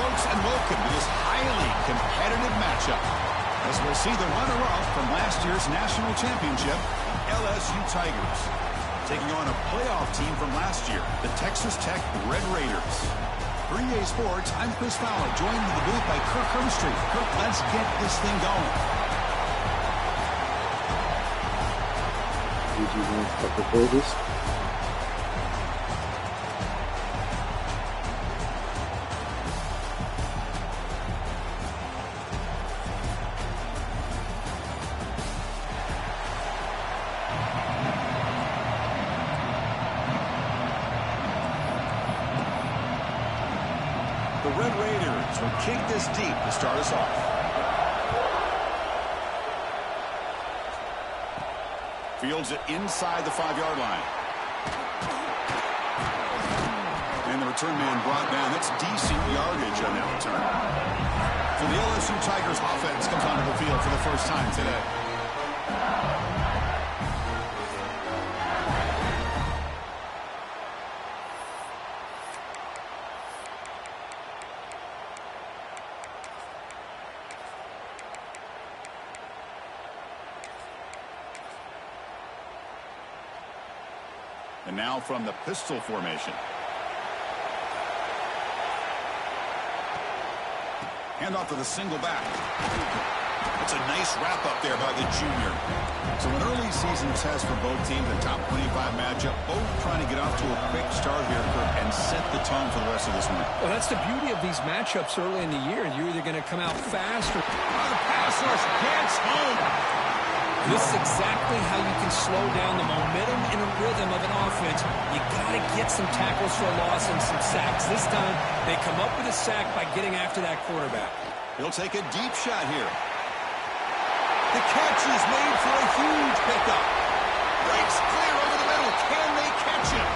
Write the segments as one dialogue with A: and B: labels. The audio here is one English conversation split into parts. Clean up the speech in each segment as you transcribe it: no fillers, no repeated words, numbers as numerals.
A: folks, and welcome to this highly competitive matchup. As we'll see the runner-up from last year's national championship, LSU Tigers, taking on a playoff team from last year, the Texas Tech Red Raiders. For EA Sports, I'm Chris Fowler, joined in the booth by Kirk Hermstreet. Kirk, let's get this thing going.
B: Did you want to before this?
A: The Red Raiders will kick this deep to start us off. Fields it inside the 5-yard line. And the return man brought down. That's decent yardage on that return. So the LSU Tigers offense comes onto the field for the first time today. And now from the pistol formation. Handoff to the single back. It's a nice wrap up there by the junior. So an early season test for both teams, a top 25 matchup, both trying to get off to a quick start here, Kirk, and set the tone for the rest of this one.
C: Well, that's the beauty of these matchups early in the year. You're either going to come out fast or...
A: The pass rush gets home.
C: This is exactly how you can slow down the momentum and a rhythm of an offense. You got to get some tackles for a loss and some sacks. This time, they come up with a sack by getting after that quarterback.
A: He'll take a deep shot here. The catch is made for a huge pickup. Breaks clear over the middle. Can they catch him?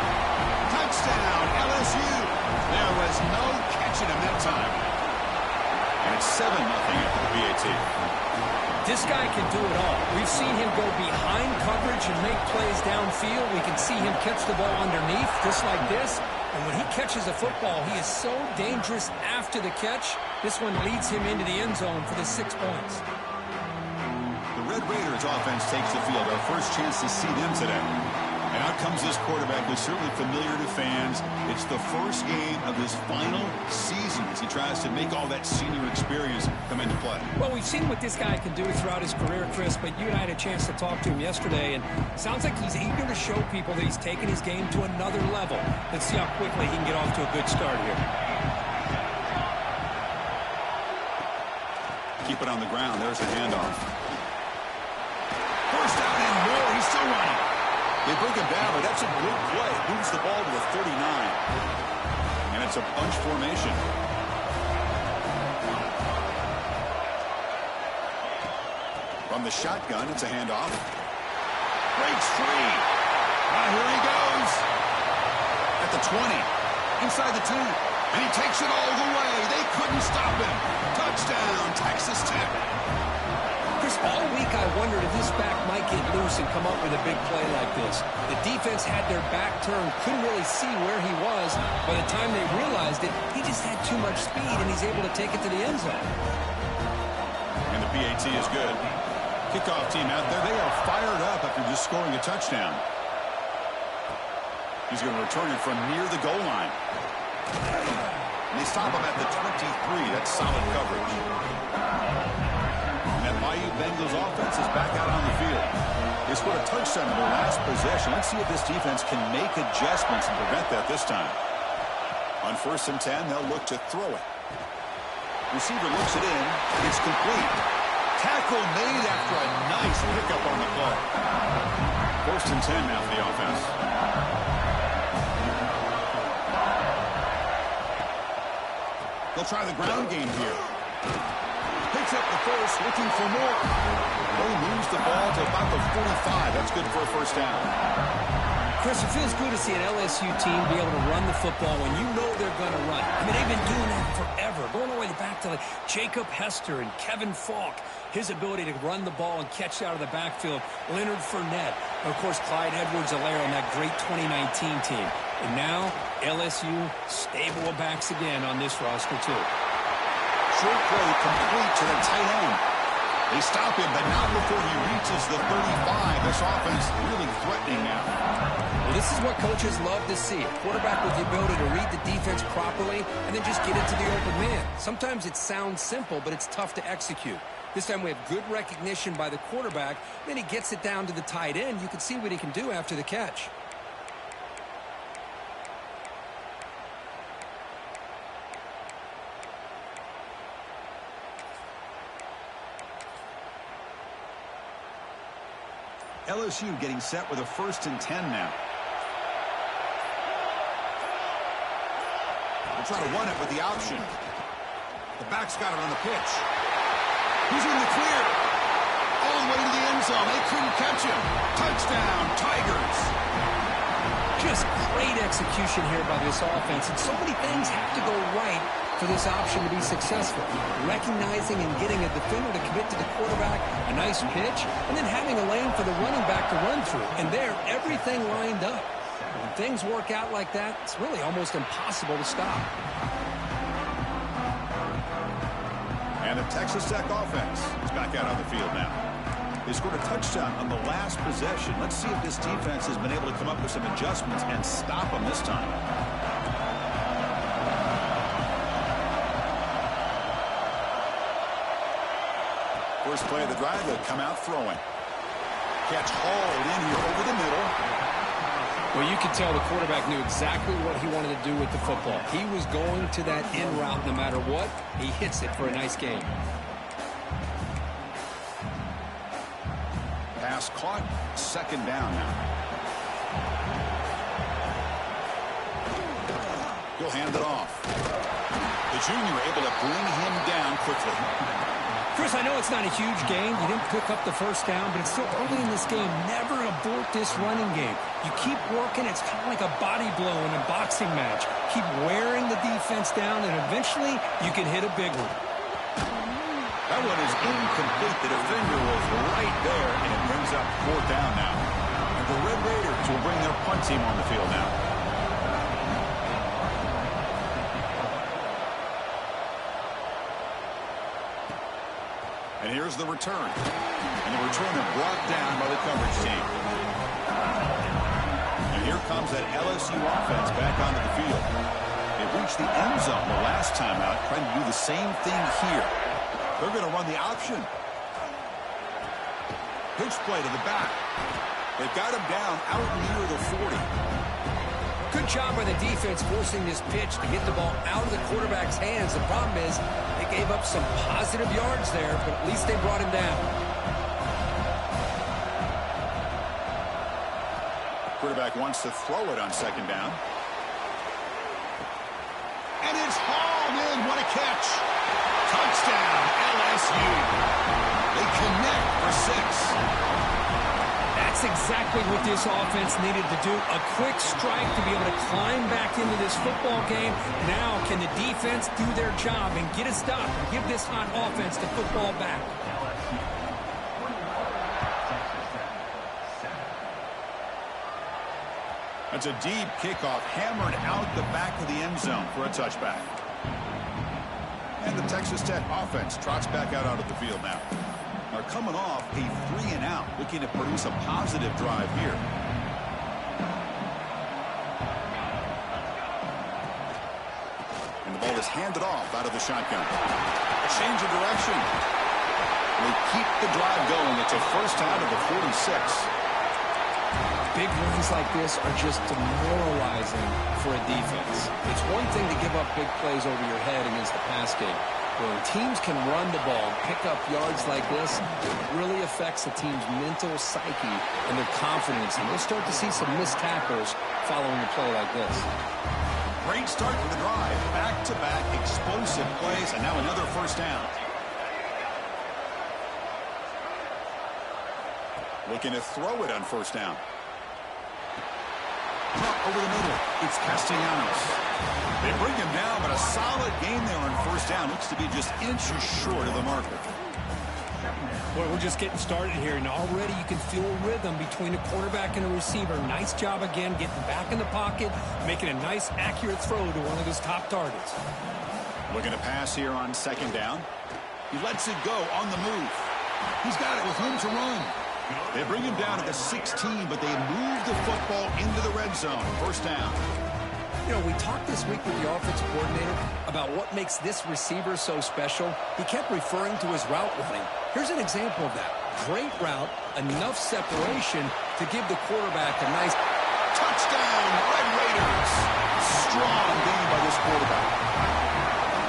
A: Touchdown, LSU. There was no catching him that time. And it's 7-0 after the BAT.
C: This guy can do it all. We've seen him go behind coverage and make plays downfield. We can see him catch the ball underneath, just like this. And when he catches a football, he is so dangerous after the catch. This one leads him into the end zone for the 6 points.
A: The Red Raiders offense takes the field. Our first chance to see them today. And out comes this quarterback who's certainly familiar to fans. It's the first game of his final season as he tries to make all that senior experience come into play.
C: Well, we've seen what this guy can do throughout his career, Chris, but you and I had a chance to talk to him yesterday, and it sounds like he's eager to show people that he's taken his game to another level. Let's see how quickly he can get off to a good start here.
A: Keep it on the ground. There's the handoff. First down and more. He's still running. They bring him down, but that's a good play. Moves the ball to the 39. And it's a bunch formation. From the shotgun, it's a handoff. Breaks free. Now here he goes. At the 20. Inside the 2. And he takes it all the way. They couldn't stop him. Touchdown, Texas Tech.
C: Chris, all week I wondered if this back might get loose and come up with a big play like this. The defense had their back turned, couldn't really see where he was. By the time they realized it, he just had too much speed, and he's able to take it to the end zone.
A: And the PAT is good. Kickoff team out there, they are fired up after just scoring a touchdown. He's going to return it from near the goal line. And they stop him at the 23. That's solid coverage. And that Bayou Bengals offense is back out on the field. They scored a touchdown in their last possession. Let's see if this defense can make adjustments and prevent that this time. On 1st and 10, they'll look to throw it. Receiver looks it in. It's complete. Tackle made after a nice pickup on the play. 1st and 10 now for the offense. They'll try the ground game here. Picks up the first, looking for more. He moves the ball to about the 45. That's good for a first down.
C: Chris, it feels good to see an LSU team be able to run the football when you know they're going to run. I mean, they've been doing that forever, going all the way back to like Jacob Hester and Kevin Falk. His ability to run the ball and catch out of the backfield. Leonard Fournette. And of course, Clyde Edwards-Helaire on that great 2019 team. And now, LSU stable of backs again on this roster, too.
A: short play complete to the tight end. They stop him, but not before he reaches the 35. This offense really threatening now.
C: Well, this is what coaches love to see. A quarterback with the ability to read the defense properly and then just get into the open man. Sometimes it sounds simple, but it's tough to execute. This time we have good recognition by the quarterback. Then he gets it down to the tight end. You can see what he can do after the catch.
A: LSU getting set with a 1st and 10 now. They'll try to run it with the option. The back's got it on the pitch. He's in the clear. All the way to the end zone. They couldn't catch him. Touchdown, Tigers.
C: Just great execution here by this offense. And so many things have to go right for this option to be successful. Recognizing and getting a defender to commit to the quarterback, a nice pitch, and then having a lane for the running back to run through. And there, everything lined up. When things work out like that, it's really almost impossible to stop.
A: And the Texas Tech offense is back out on the field now. They scored a touchdown on the last possession. Let's see if this defense has been able to come up with some adjustments and stop them this time. First play of the drive, they'll come out throwing. Catch hauled in here over the middle.
C: Well, you could tell the quarterback knew exactly what he wanted to do with the football. He was going to that in route no matter what. He hits it for a nice gain.
A: Pass caught, 2nd down now. He'll hand it off. The junior able to bring him down quickly.
C: Chris, I know it's not a huge game. You didn't pick up the 1st down, but it's still early in this game. Never abort this running game. You keep working. It's kind of like a body blow in a boxing match. Keep wearing the defense down, and eventually you can hit a big one.
A: That one is incomplete. The defender was right there, and it brings up 4th down now. And the Red Raiders will bring their punt team on the field now. And here's the return. And the returner brought down by the coverage team. And here comes that LSU offense back onto the field. They reached the end zone the last time out, trying to do the same thing here. They're going to run the option. Pitch play to the back. They've got him down out near the 40.
C: Good job by the defense forcing this pitch to get the ball out of the quarterback's hands. The problem is they gave up some positive yards there, but at least they brought him down.
A: Quarterback wants to throw it on 2nd down. And it's hauled in. What a catch. Touchdown, LSU. They connect for 6.
C: That's exactly what this offense needed to do. A quick strike to be able to climb back into this football game. Now can the defense do their job and get a stop and give this hot offense the football back?
A: That's a deep kickoff, hammered out the back of the end zone for a touchback. And the Texas Tech offense trots back out onto the field now. Are coming off a 3-and-out, looking to produce a positive drive here. And the ball is handed off out of the shotgun. A change of direction. They keep the drive going. It's a 1st down to the 46.
C: Big runs like this are just demoralizing for a defense. It's one thing to give up big plays over your head against the pass game. When teams can run the ball and pick up yards like this, it really affects the team's mental psyche and their confidence. And we'll start to see some missed tackles following a play like this.
A: Great start to the drive. Back-to-back explosive plays, and now another 1st down. Looking to throw it on 1st down. Drop over the middle. It's Castellanos. They bring him down, but a solid game there on 1st down. Looks to be just inches short of the marker.
C: Boy, we're just getting started here, and already you can feel a rhythm between a quarterback and a receiver. Nice job again getting back in the pocket, making a nice, accurate throw to one of his top targets.
A: Looking to pass here on second down. He lets it go on the move. He's got it with room to run. They bring him down at the 16, but they move the football into the red zone. First down.
C: You know, we talked this week with the offensive coordinator about what makes this receiver so special. He kept referring to his route running. Here's an example of that. Great route, enough separation to give the quarterback a nice
A: touchdown, Red Raiders. Strong game by this quarterback.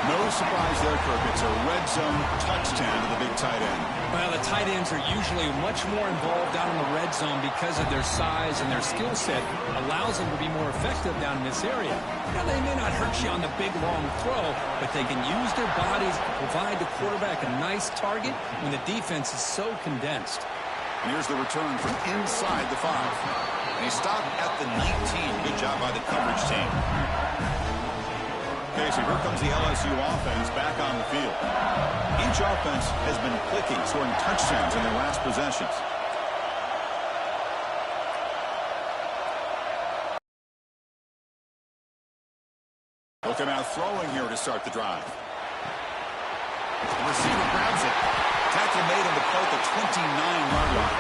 A: No surprise there, Kirk. It's a red zone touchdown to the big tight end.
C: Well, the tight ends are usually much more involved down in the red zone because of their size, and their skill set allows them to be more effective down in this area. Now, they may not hurt you on the big, long throw, but they can use their bodies to provide the quarterback a nice target when the defense is so condensed.
A: And here's the return from inside the 5. And he stopped at the 19. Good job by the coverage team. Okay, so here comes the LSU offense back on the field. Each offense has been clicking, scoring touchdowns in their last possessions. Look him out throwing here to start the drive. The receiver grabs it. Tackle made on the play at the 29-yard line.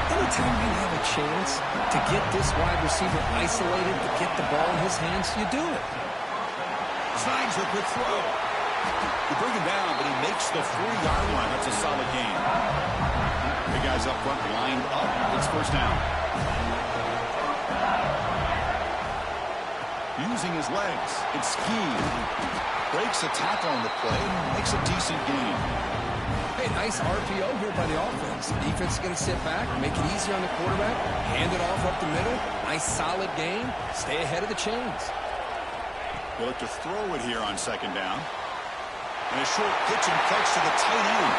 C: Anytime you have a chance to get this wide receiver isolated, to get the ball in his hands, you do it.
A: Slides a quick throw. You bring him down, but he makes the 3-yard line. That's a solid gain. The guys up front lined up. It's first down. Using his legs. It's scheme. Breaks a tackle on the play. Makes a decent gain.
C: Hey, nice RPO here by the offense. The defense is going to sit back, make it easier on the quarterback, hand it off up the middle. Nice, solid gain. Stay ahead of the chains.
A: They look to throw it here on second down. And a short pitch and catch to the tight end.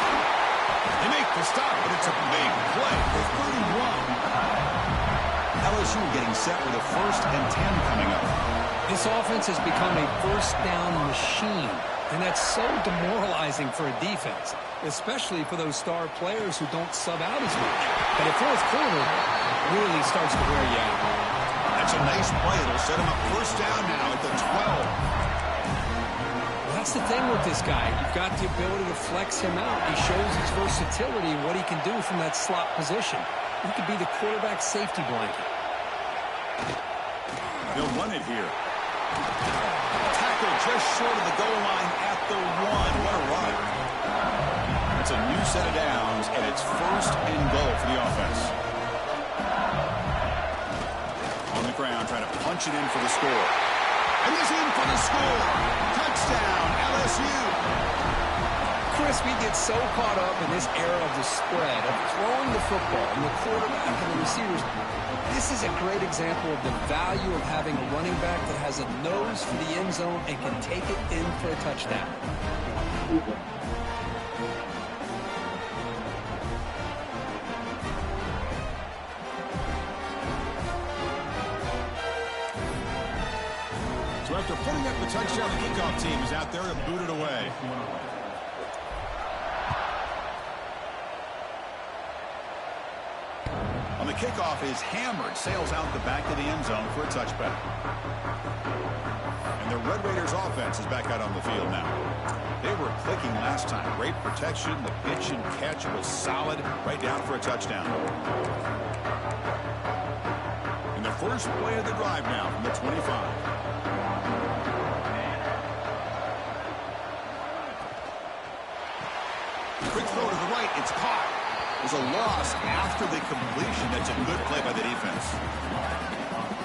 A: They make the stop, but it's a big play for 31. LSU getting set with a 1st and 10 coming up.
C: This offense has become a first down machine, and that's so demoralizing for a defense, especially for those star players who don't sub out as much. But a fourth quarter really starts to wear you out.
A: That's a nice play. It'll set him up first down now at the 12.
C: Well, that's the thing with this guy. You've got the ability to flex him out. He shows his versatility and what he can do from that slot position. He could be the quarterback safety blanket.
A: They'll run it here. Tackle just short of the goal line at the 1. What a run. It's a new set of downs, and it's 1st and goal for the offense. On the ground, trying to punch it in for the score. And he's in for the score. Touchdown, LSU.
C: Chris, we get so caught up in this era of the spread, of throwing the football, and the quarterback and the receivers. This is a great example of the value of having a running back that has a nose for the end zone and can take it in for a touchdown.
A: So after putting up the touchdown, the kickoff team is out there to boot it away. On the kickoff is hammered, sails out the back of the end zone for a touchback. And the Red Raiders offense is back out on the field now. They were clicking last time. Great protection. The pitch and catch was solid. Right down for a touchdown. And the first play of the drive now from the 25. Quick throw to the right. It's caught. There's a loss after the completion. That's a good play by the defense.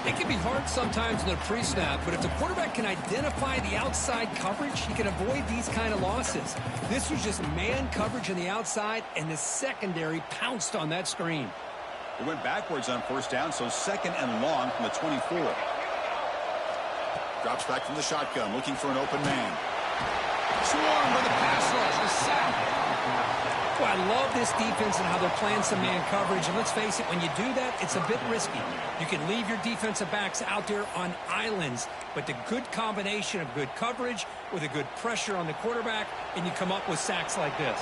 C: It can be hard sometimes in a pre-snap, but if the quarterback can identify the outside coverage, he can avoid these kind of losses. This was just man coverage on the outside, and the secondary pounced on that screen.
A: It went backwards on first down, so 2nd and long from the 24. Drops back from the shotgun, looking for an open man. Swarmed by the pass rush, the sack.
C: Well, I love this defense and how they're playing some man coverage. And let's face it, when you do that, it's a bit risky. You can leave your defensive backs out there on islands, but the good combination of good coverage with a good pressure on the quarterback, and you come up with sacks like this.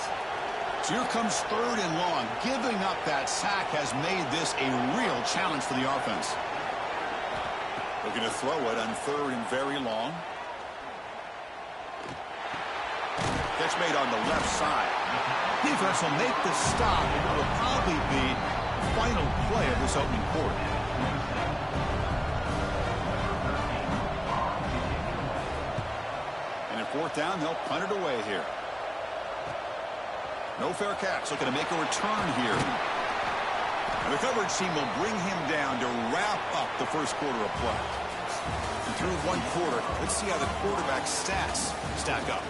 A: So here comes 3rd and long. Giving up that sack has made this a real challenge for the offense. Looking to throw it on 3rd and very long. Catch made on the left side. Defense will make the stop, and it will probably be the final play of this opening quarter. And in fourth down, they'll punt it away here. No fair catch. Looking to make a return here. And the coverage team will bring him down to wrap up the first quarter of play. And through one quarter, let's see how the quarterback stats stack up.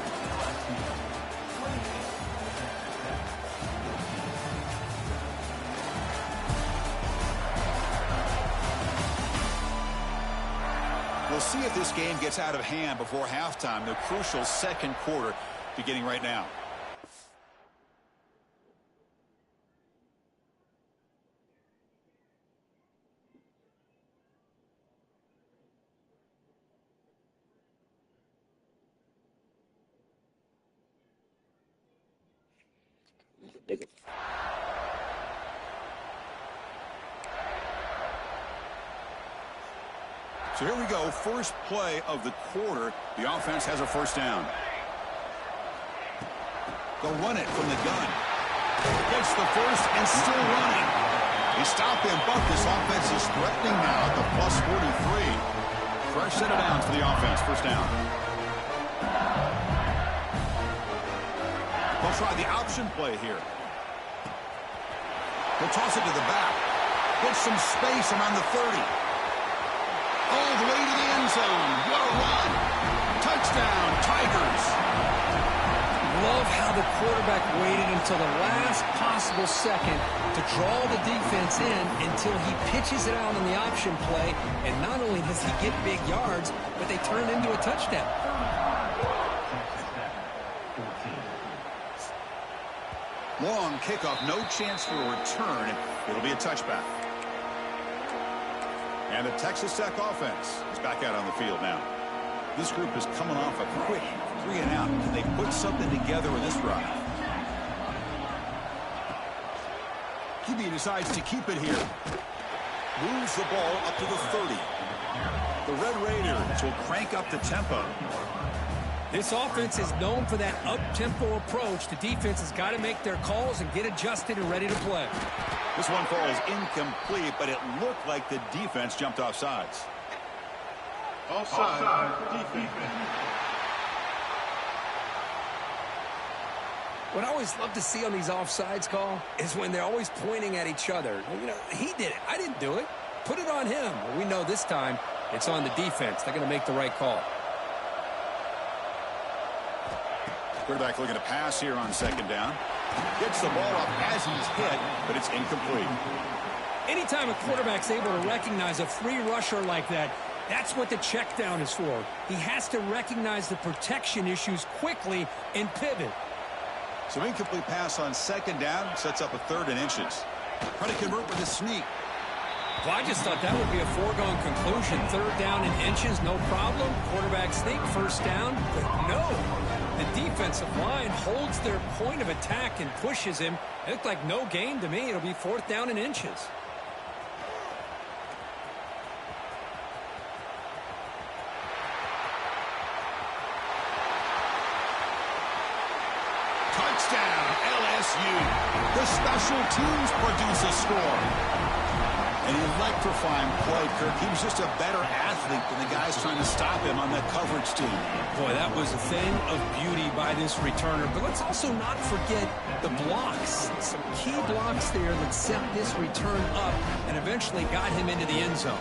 A: We'll see if this game gets out of hand before halftime. The crucial second quarter beginning right now. So here we go, first play of the quarter. The offense has a first down. They'll run it from the gun. Gets the first and still running. They stop him, but this offense is threatening now at the plus 43. Fresh set of downs for the offense, first down. They'll try the option play here. They'll toss it to the back. Gets some space around the 30. All the way to the end zone. What a run. Touchdown, Tigers.
C: Love how the quarterback waited until the last possible second to draw the defense in until he pitches it out on the option play. And not only does he get big yards, but they turn it into a touchdown.
A: Long kickoff, no chance for a return. It'll be a touchback. And the Texas Tech offense is back out on the field now. This group is coming off a quick 3-and-out. Can they put something together in this drive? QB decides to keep it here. Moves the ball up to the 30. The Red Raiders will crank up the tempo.
C: This offense is known for that up-tempo approach. The defense has got to make their calls and get adjusted and ready to play.
A: This one falls incomplete, but it looked like the defense jumped off sides. Offside defense.
C: What I always love to see on these offsides call is when they're always pointing at each other. You know, he did it. I didn't do it. Put it on him. Well, we know this time it's on the defense. They're going to make the right call.
A: Quarterback looking to pass here on second down. Gets the ball up as he's hit, but it's incomplete.
C: Anytime a quarterback's able to recognize a free rusher like that, that's what the check down is for. He has to recognize the protection issues quickly and pivot.
A: So incomplete pass on second down sets up a 3rd and inches. Try to convert with a sneak.
C: Well, I just thought that would be a foregone conclusion. 3rd down and inches, no problem. Quarterback sneak, first down. But no. The defensive line holds their point of attack and pushes him. It looked like no gain to me. It'll be 4th down and inches.
A: Touchdown, LSU. The special teams produce a score. An electrifying play, Kirk. He was just a better athlete than the guys trying to stop him on that coverage team.
C: Boy, that was a thing of beauty by this returner. But let's also not forget the blocks. Some key blocks there that set this return up and eventually got him into the end zone.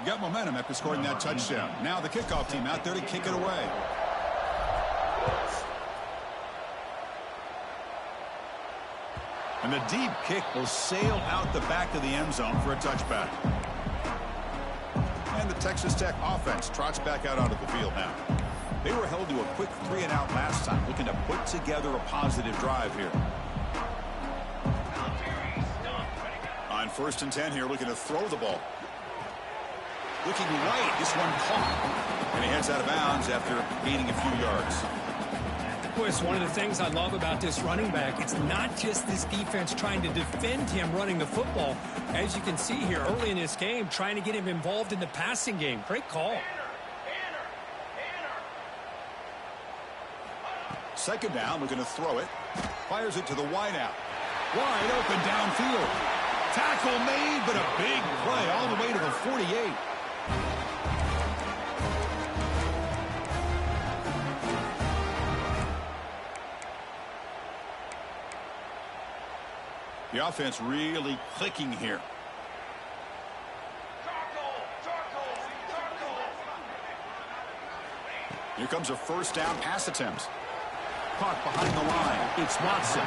A: Got momentum after scoring that touchdown. Now the kickoff team out there to kick it away. And the deep kick will sail out the back of the end zone for a touchback. And the Texas Tech offense trots back out onto the field now. They were held to a quick 3-and-out last time, looking to put together a positive drive here. On 1st and 10 here, looking to throw the ball. Looking right, this one caught. And he heads out of bounds after gaining a few yards.
C: Boy, it's one of the things I love about this running back. It's not just this defense trying to defend him running the football. As you can see here early in this game, trying to get him involved in the passing game. Great call.
A: Second down, looking to throw it. Fires it to the wideout. Wide open downfield. Tackle made, but a big play all the way to the 48. The offense really clicking here. Here comes a first down pass attempt. Caught behind the line. It's Watson.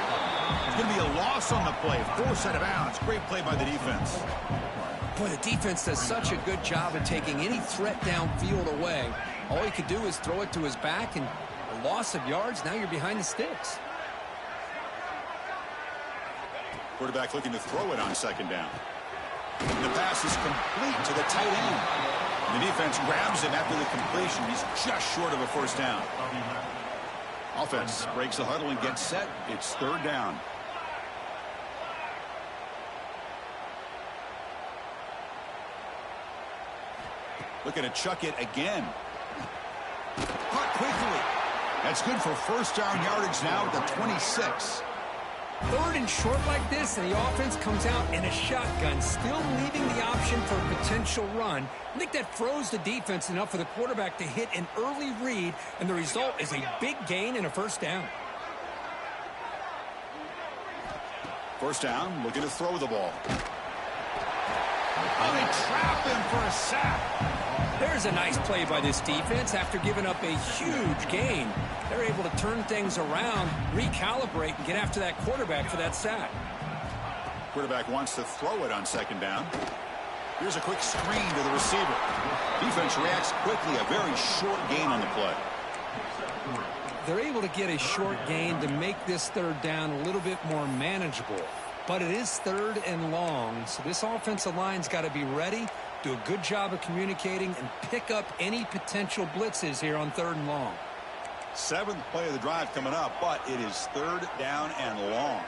A: It's going to be a loss on the play. Forced out of bounds. Great play by the defense.
C: Boy, the defense does such a good job of taking any threat downfield away. All he could do is throw it to his back, and a loss of yards, now you're behind the sticks.
A: Quarterback looking to throw it on second down. The pass is complete to the tight end. The defense grabs him after the completion. He's just short of a first down. Offense breaks the huddle and gets set. It's third down. Looking to chuck it again. Caught quickly. That's good for first down yardage now at the 26.
C: Third and short like this, and the offense comes out in a shotgun, still leaving the option for a potential run. I think that froze the defense enough for the quarterback to hit an early read, and the result is a big gain and a first down.
A: First down, looking to throw the ball. Oh, they trap him for a sack.
C: There's a nice play by this defense after giving up a huge gain. They're able to turn things around, recalibrate, and get after that quarterback for that sack.
A: Quarterback wants to throw it on second down. Here's a quick screen to the receiver. Defense reacts quickly, a very short gain on the play.
C: They're able to get a short gain to make this third down a little bit more manageable. But it is third and long, so this offensive line's got to be ready, do a good job of communicating, and pick up any potential blitzes here on third and long.
A: Seventh play of the drive coming up, but it is third down and long.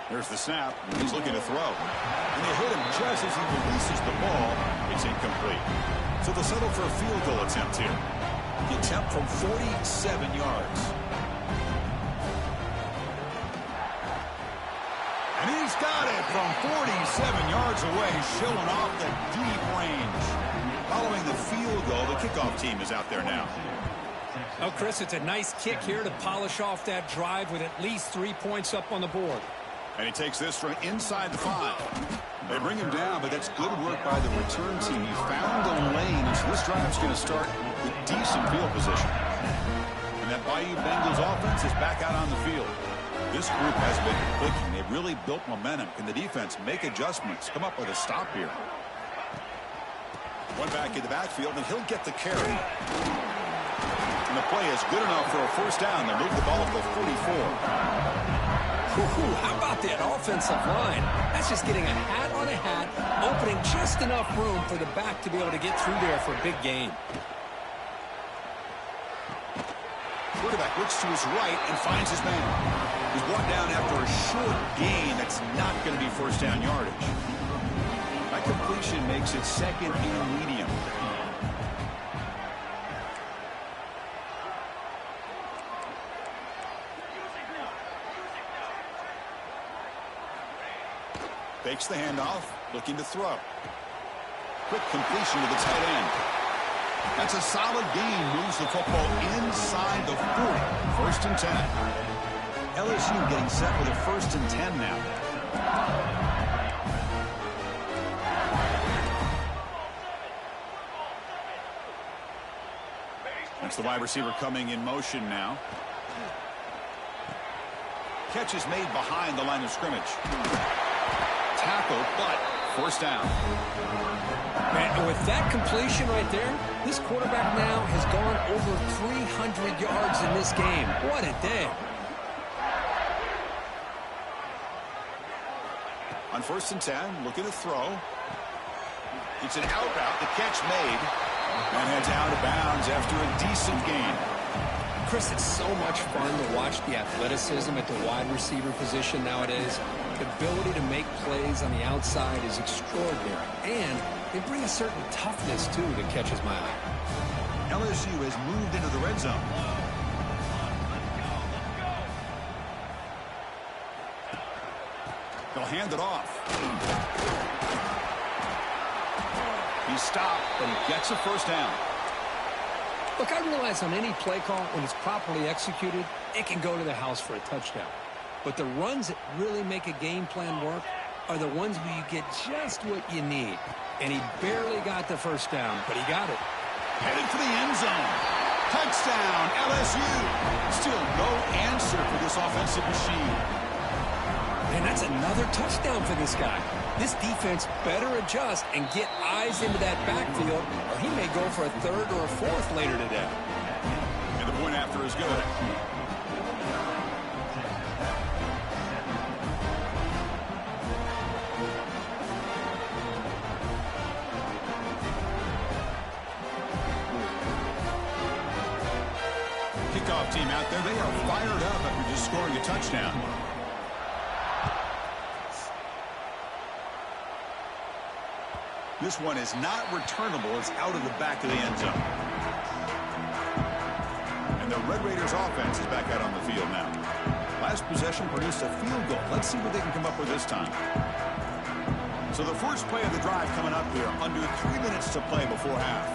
A: There's the snap. He's looking to throw. And they hit him just as he releases the ball. It's incomplete. So they'll settle for a field goal attempt here. The attempt from 47 yards. And he's got it from 47 yards away, showing off the deep range. Following the field goal, the kickoff team is out there now.
C: Oh, Chris, it's a nice kick here to polish off that drive with at least 3 points up on the board.
A: And he takes this from inside the 5. They bring him down, but that's good work by the return team. He found the lane, and so this drive's going to start with decent field position. And that Bayou Bengals offense is back out on the field. This group has been clicking. They've really built momentum. Can the defense make adjustments? Come up with a stop here. One back in the backfield, and he'll get the carry. And the play is good enough for a first down. They move the ball to the 44.
C: How about that offensive line? That's just getting a hat on a hat, opening just enough room for the back to be able to get through there for a big gain.
A: Quarterback looks to his right and finds his man. He's brought down after a short gain that's not going to be first down yardage. That completion makes it second and medium. Fakes the handoff, looking to throw. Quick completion to the tight end. That's a solid gain, moves the football inside the 40. First and 10. LSU getting set with a first and 10 now. That's the wide receiver coming in motion now. Catch is made behind the line of scrimmage. Tackle, but first down.
C: Man, with that completion right there, this quarterback now has gone over 300 yards in this game. What a day. On
A: first and 10, looking to throw. It's an out route. The catch made. And heads out of bounds after a decent gain.
C: Chris, it's so much fun to watch the athleticism at the wide receiver position nowadays. The ability to make plays on the outside is extraordinary. And they bring a certain toughness, too, that catches my eye.
A: LSU has moved into the red zone. They'll hand it off. He's stopped, but he gets a first down.
C: Look, I realize on any play call, when it's properly executed, it can go to the house for a touchdown. But the runs that really make a game plan work are the ones where you get just what you need. And he barely got the first down, but he got it.
A: Headed for the end zone. Touchdown, LSU. Still no answer for this offensive machine.
C: And that's another touchdown for this guy. This defense better adjust and get eyes into that backfield, or he may go for a third or a fourth later today.
A: And the point after is good. Kickoff team out there, they are fired up after just scoring a touchdown. This one is not returnable. It's out of the back of the end zone. And the Red Raiders offense is back out on the field now. Last possession produced a field goal. Let's see what they can come up with this time. So the first play of the drive coming up here. Under 3 minutes to play before half.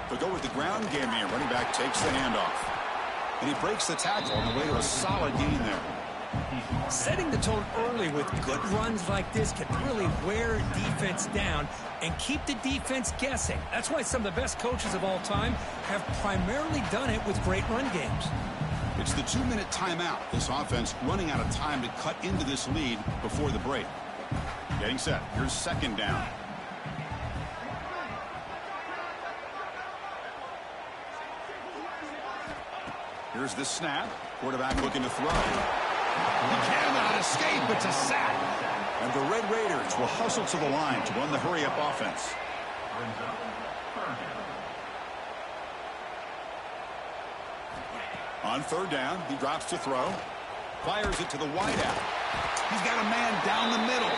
A: They'll go with the ground game here. Running back takes the handoff. And he breaks the tackle on the way to a solid gain there.
C: Setting the tone early with good runs like this can really wear defense down and keep the defense guessing. That's why some of the best coaches of all time have primarily done it with great run games.
A: It's the 2-minute timeout. This offense running out of time to cut into this lead before the break. Getting set. Here's second down. Here's the snap. Quarterback looking to throw. He cannot escape. It's a sack. And the Red Raiders will hustle to the line to run the hurry-up offense. On third down, he drops to throw. Fires it to the wideout. He's got a man down the middle.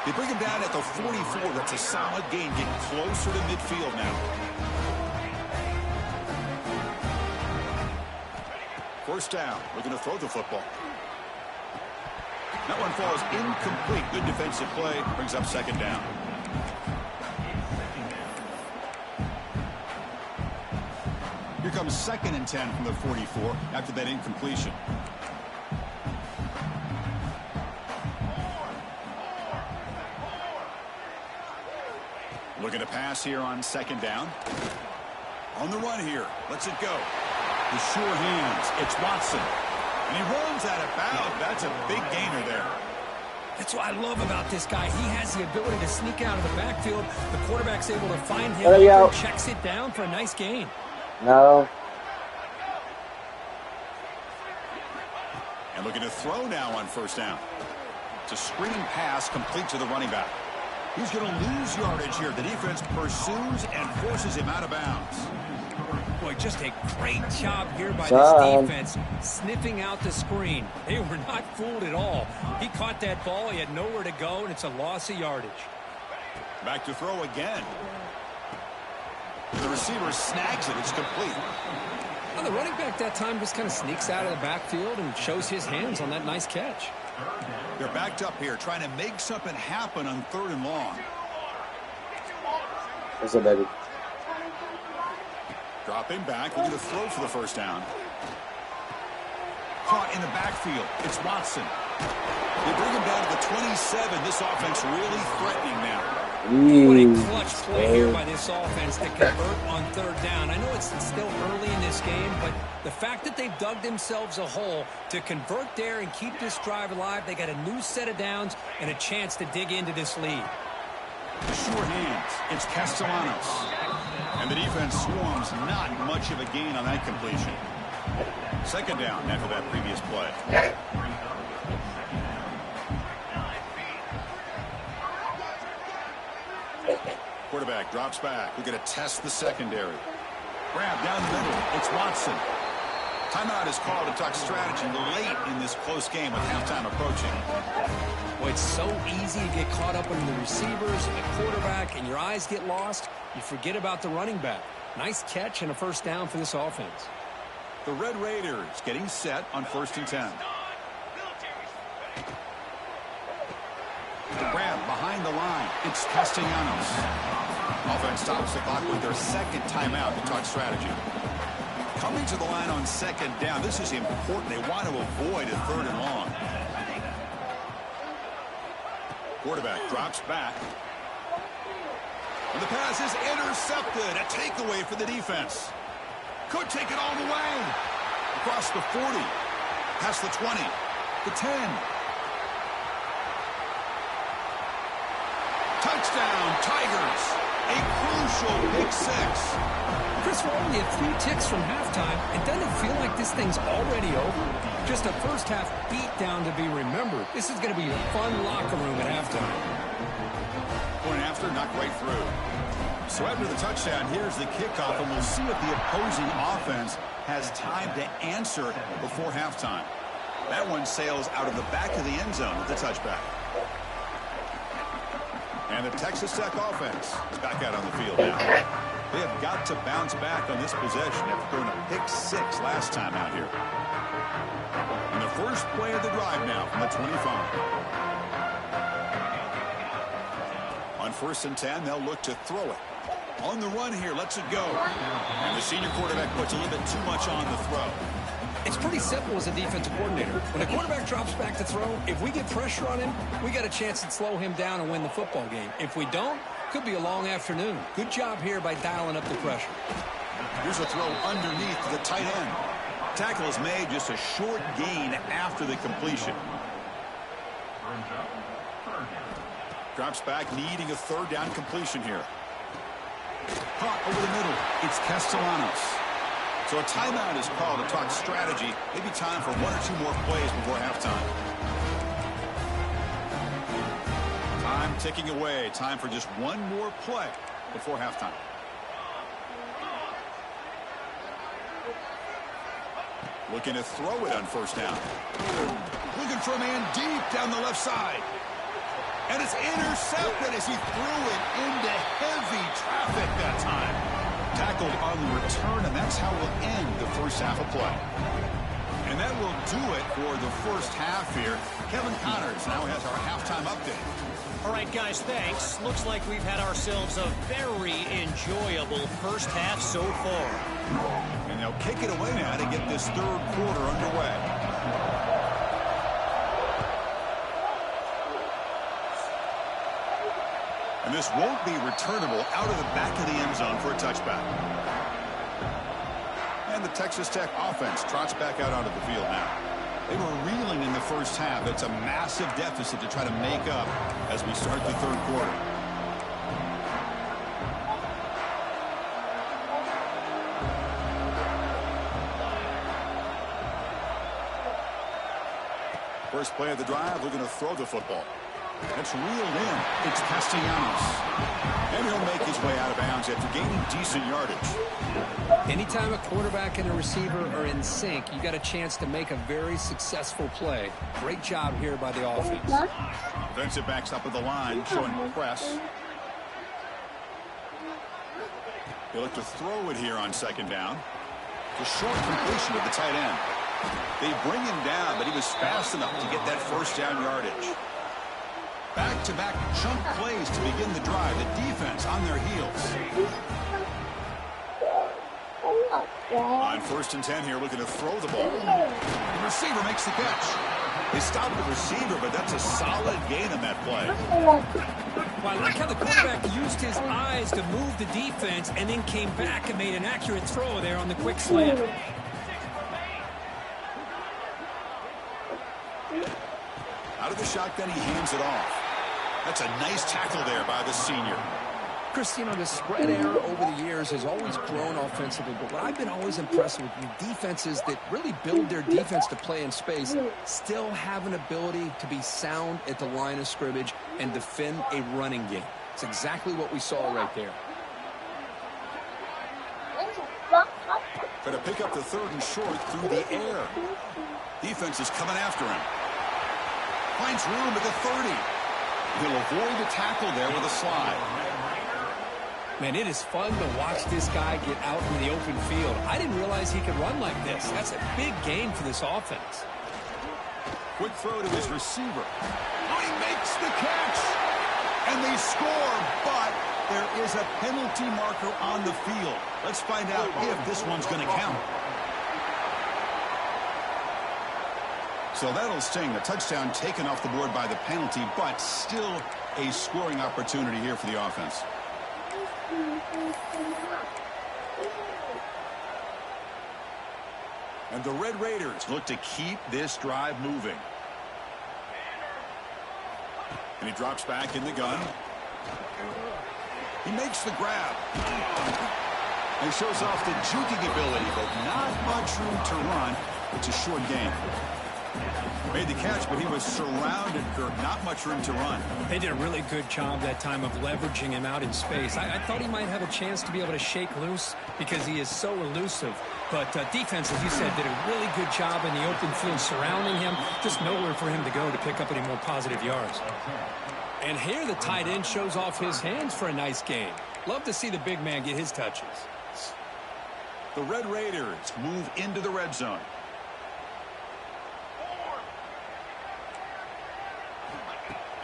A: They bring him down at the 44. That's a solid gain, getting closer to midfield now. First down. We're going to throw the football. That one falls incomplete. Good defensive play. Brings up second down. Here comes 2nd and 10 from the 44 after that incompletion. Looking to pass here on second down. On the run here. Lets it go. The sure hands. It's Watson. And he runs out of bounds. That's a big gainer there.
C: That's what I love about this guy. He has the ability to sneak out of the backfield. The quarterback's able to find him and checks it down for a nice gain.
B: No.
A: And looking to throw now on first down. It's a screen pass complete to the running back. He's going to lose yardage here. The defense pursues and forces him out of bounds.
C: Boy, just a great job here by this defense, sniffing out the screen. They were not fooled at all. He caught that ball. He had nowhere to go, and it's a loss of yardage.
A: Back to throw again. The receiver snags it. It's complete.
C: Well, the running back that time just kind of sneaks out of the backfield and shows his hands on that nice catch.
A: They're backed up here, trying to make something happen on 3rd and long.
B: What's up, baby?
A: Dropping back, looking to throw for the first down. Caught in the backfield. It's Watson. They bring him down to the 27. This offense really threatening now.
C: What a clutch play here by this offense to convert on 3rd down. I know it's still early in this game, but the fact that they've dug themselves a hole to convert there and keep this drive alive, they got a new set of downs and a chance to dig into this lead.
A: The sure hands. It's Castellanos. And the defense swarms. Not much of a gain on that completion. Second down after that previous play. Quarterback drops back. We're going to test the secondary. Grab down the middle. It's Watson. Timeout is called to talk strategy late in this close game with halftime approaching.
C: Well, it's so easy to get caught up in the receivers and the quarterback, and your eyes get lost. You forget about the running back. Nice catch and a first down for this offense.
A: The Red Raiders getting set on 1st and 10. Grab behind the line. It's Castellanos. Offense stops the clock with their second timeout to talk strategy. Coming to the line on 2nd down. This is important. They want to avoid a 3rd and long. Quarterback drops back. And the pass is intercepted. A takeaway for the defense. Could take it all the way. Across the 40. Past the 20. The 10. Touchdown, Tigers. A crucial pick 6.
C: Chris, we're only a few ticks from halftime, and doesn't it feel like this thing's already over? Just a first-half beatdown to be remembered. This is going to be a fun locker room at halftime.
A: Point after, knocked right through. So after the touchdown, here's the kickoff, and we'll see if the opposing offense has time to answer before halftime. That one sails out of the back of the end zone with the touchback. And the Texas Tech offense is back out on the field now. They have got to bounce back on this possession after throwing a pick 6 last time out here. And the first play of the drive now from the 25. On 1st and 10, they'll look to throw it. On the run here, lets it go. And the senior quarterback puts a little bit too much on the throw.
C: It's pretty simple as a defensive coordinator. When a quarterback drops back to throw, if we get pressure on him, we got a chance to slow him down and win the football game. If we don't, could be a long afternoon. Good job here by dialing up the pressure.
A: Here's a throw underneath to the tight end. Tackle is made, just a short gain after the completion. Drops back, needing a 3rd down completion here. Caught over the middle. It's Castellanos. So a timeout is called to talk strategy. Maybe time for 1 or 2 more plays before halftime. Time ticking away. Time for just 1 more play before halftime. Looking to throw it on 1st down. Looking for a man deep down the left side. And it's intercepted as he threw it into heavy traffic that time. Tackled on the return, and that's how we'll end the first half of play. And that will do it for the first half here. Kevin Connors now has our halftime update.
B: All right, guys, thanks. Looks like we've had ourselves a very enjoyable first half so far.
A: And they'll kick it away now to get this 3rd quarter underway. And this won't be returnable out of the back of the end zone for a touchback. And the Texas Tech offense trots back out onto the field now. They were reeling in the first half. It's a massive deficit to try to make up as we start the 3rd quarter. First play of the drive, looking to throw the football. It's reeled in. It's Castellanos. And he'll make his way out of bounds after gaining decent yardage.
C: Anytime a quarterback and a receiver are in sync, you got a chance to make a very successful play. Great job here by the offense.
A: Defensive backs up at the line, showing press. They look to throw it here on 2nd down. It's a short completion to the tight end. They bring him down, but he was fast enough to get that 1st down yardage. Back-to-back chunk plays to begin the drive. The defense on their heels. On 1st and 10 here, looking to throw the ball. The receiver makes the catch. They stopped the receiver, but that's a solid gain on that play.
C: Well, I like how the quarterback used his eyes to move the defense and then came back and made an accurate throw there on the quick slant.
A: Out of the shotgun, he hands it off. That's a nice tackle there by the senior.
C: Chris, you know, the spread era over the years has always grown offensively, but what I've been always impressed with defenses that really build their defense to play in space still have an ability to be sound at the line of scrimmage and defend a running game. It's exactly what we saw right there.
A: Try to pick up the 3rd and short through the air. Defense is coming after him. Finds room at the 30. He'll avoid the tackle there with a slide.
C: Man, it is fun to watch this guy get out in the open field. I didn't realize he could run like this. That's a big game for this offense.
A: Quick throw to his receiver. Oh, he makes the catch. And they score, but there is a penalty marker on the field. Let's find out if this one's going to count. So that'll sting. A touchdown taken off the board by the penalty, but still a scoring opportunity here for the offense. And the Red Raiders look to keep this drive moving. And he drops back in the gun. He makes the grab. And shows off the juking ability, but not much room to run. It's a short gain. Made the catch, but he was surrounded, Kirk. Not much room to run.
C: They did a really good job that time of leveraging him out in space. I thought he might have a chance to be able to shake loose because he is so elusive. But defense, as you said, did a really good job in the open field surrounding him. Just nowhere for him to go to pick up any more positive yards. And here the tight end shows off his hands for a nice game. Love to see the big man get his touches.
A: The Red Raiders move into the red zone.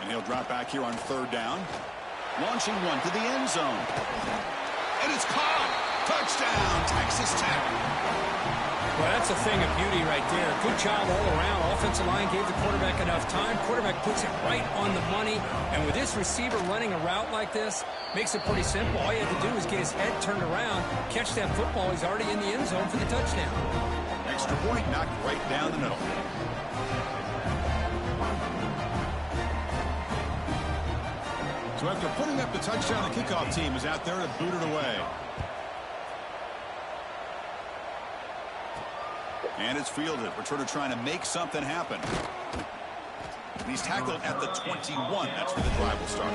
A: And he'll drop back here on 3rd down. Launching one to the end zone. And it's caught. Touchdown, Texas Tech.
C: Well, that's a thing of beauty right there. Good job all around. Offensive line gave the quarterback enough time. Quarterback puts it right on the money. And with this receiver running a route like this, makes it pretty simple. All you had to do is get his head turned around, catch that football. He's already in the end zone for the touchdown.
A: Extra point knocked right down the middle. So after putting up the touchdown, the kickoff team is out there to boot it away. And it's fielded. Returner trying to make something happen. And he's tackled at the 21. That's where the drive will start.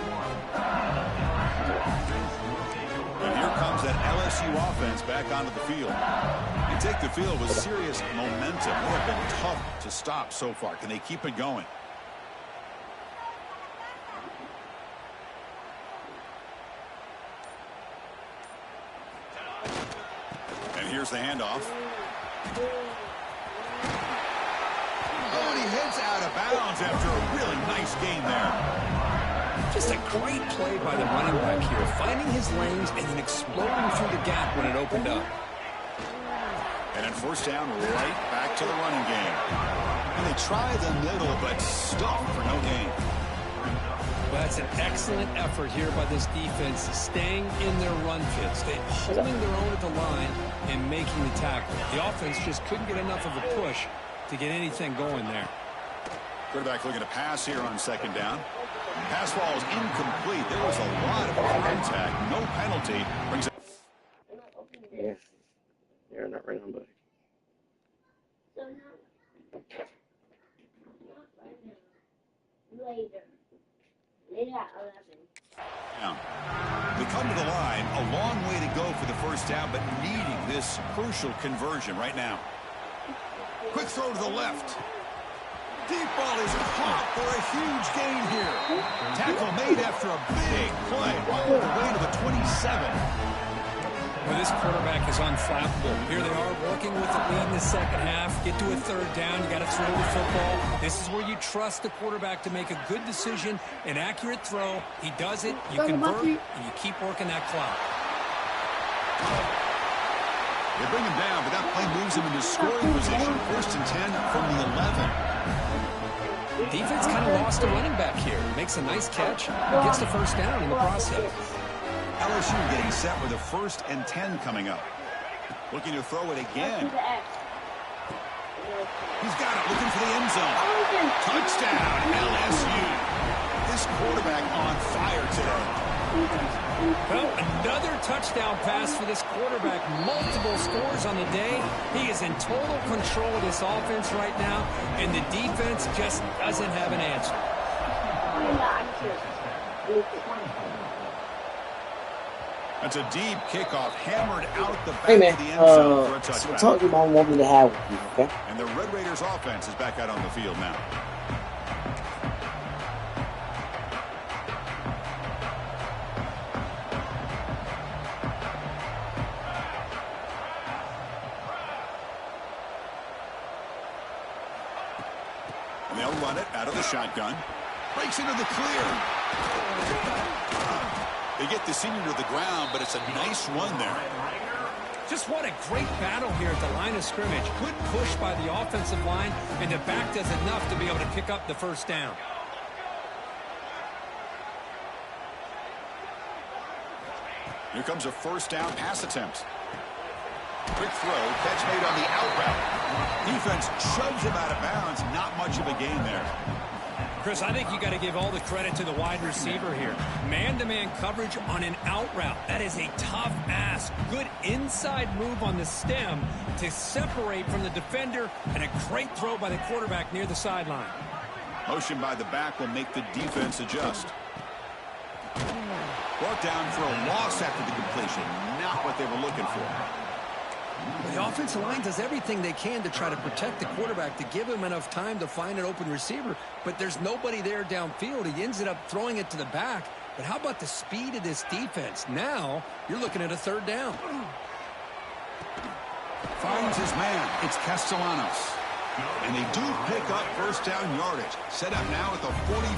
A: And here comes that LSU offense back onto the field. They take the field with serious momentum. They have been tough to stop so far. Can they keep it going? And here's the handoff. Oh, and he heads out of bounds after a really nice gain there.
C: Just a great play by the running back here, finding his lanes and then exploding through the gap when it opened up.
A: And then 1st down, right back to the running game. And they try the middle, but stop for no gain.
C: Well, that's an excellent effort here by this defense, staying in their run fits. They holding their own at the line and making the tackle. The offense just couldn't get enough of a push to get anything going there.
A: Quarterback looking to pass here on 2nd down. Pass ball is incomplete. There was a lot of contact. No penalty. Brings it.
D: Yeah. You're not right on, buddy.
E: So not right now. Later. Later at 11.
A: Down. They come to the line. A long way to go for the 1st down, but needing this crucial conversion right now. Quick throw to the left. Deep ball is caught for a huge gain here. Tackle made after a big play. All the way to the 27.
C: Well, this quarterback is unflappable. Here they are working with the lead in the 2nd half. Get to a 3rd down. You got to throw the football. This is where you trust the quarterback to make a good decision, an accurate throw. He does it. You convert, and you keep working that clock.
A: They bring him down, but that play moves him into scoring position. 1st and 10 from the 11.
C: Defense kind of lost a running back here. Makes a nice catch. Gets the 1st down in the process.
A: LSU getting set with a 1st and 10 coming up. Looking to throw it again. He's got it, looking for the end zone. Touchdown, LSU. This quarterback on fire today.
C: Well, another touchdown pass for this quarterback. Multiple scores on the day. He is in total control of this offense right now, and the defense just doesn't have an answer.
A: That's a deep kickoff, hammered out the back
D: Hey man,
A: of the end zone for a touchdown.
D: talk your mom want me to have with you, okay?
A: And the Red Raiders offense is back out on the field now. And they'll run it out of the shotgun. Breaks into the clear. They get the senior to the ground, but it's a nice run there.
C: Just what a great battle here at the line of scrimmage. Good push by the offensive line, and the back does enough to be able to pick up the first down.
A: Here comes a first down pass attempt. Quick throw, catch made on the out route. Defense shoves him out of bounds. Not much of a gain there.
C: Chris, I think you got to give all the credit to the wide receiver here. Man-to-man coverage on an out route. That is a tough ask. Good inside move on the stem to separate from the defender, and a great throw by the quarterback near the sideline.
A: Motion by the back will make the defense adjust. Brought down for a loss after the completion. Not what they were looking for.
C: The offensive line does everything they can to try to protect the quarterback, to give him enough time to find an open receiver, but there's nobody there downfield. He ends up throwing it to the back. But how about the speed of this defense? Now you're looking at a third down.
A: Finds his man. It's Castellanos. And they do pick up first down yardage. Set up now at the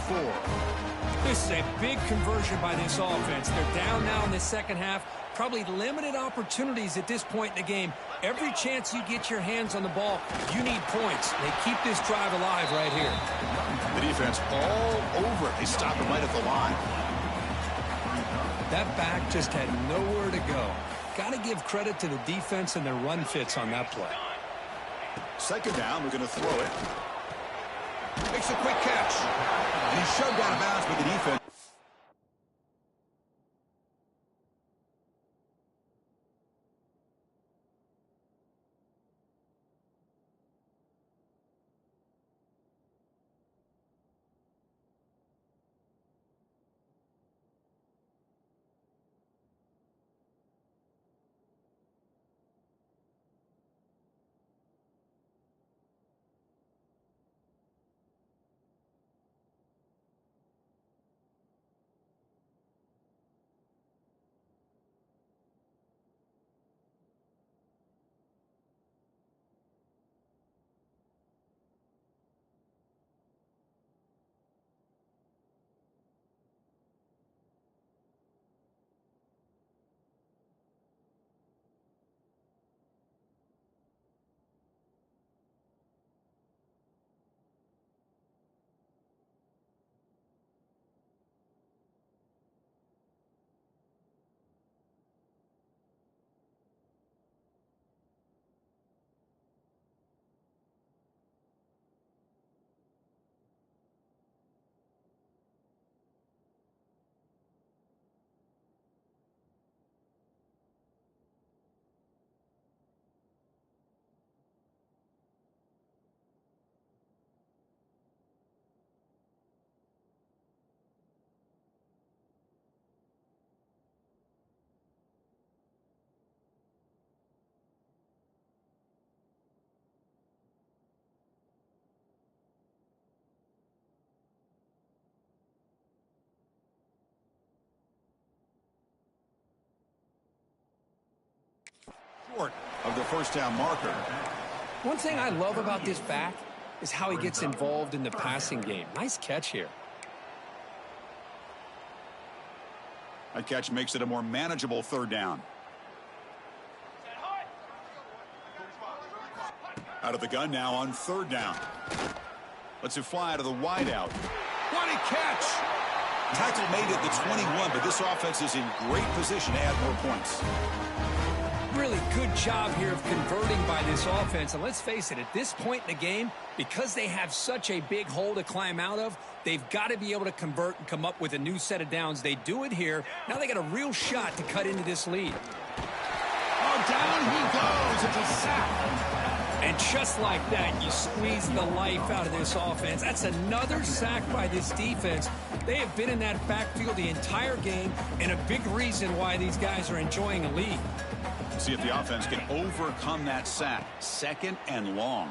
A: 44.
C: This is a big conversion by this offense. They're down now in the second half. Probably limited opportunities at this point in the game. Every chance you get your hands on the ball, you need points. They keep this drive alive right here.
A: The defense all over it. They stop him right at the line.
C: That back just had nowhere to go. Got to give credit to the defense and their run fits on that play.
A: Second down, we're going to throw it. Makes a quick catch. And he's shoved out of bounds by the defense. Short of the first down marker.
C: One thing I love about this back is how he gets involved in the passing game. Nice catch here.
A: That catch makes it a more manageable third down. Out of the gun now on third down. Lets it fly out of the wideout. What a catch! Tackle made at the 21, but this offense is in great position to add more points.
C: Really good job here of converting by this offense. And let's face it, at this point in the game, because they have such a big hole to climb out of, they've got to be able to convert and come up with a new set of downs. They do it here. Now they got a real shot to cut into this lead.
F: Oh, down he goes. It's a sack.
C: And just like that, you squeeze the life out of this offense. That's another sack by this defense. They have been in that backfield the entire game, and a big reason why these guys are enjoying a lead.
A: See if the offense can overcome that sack. 2nd and long.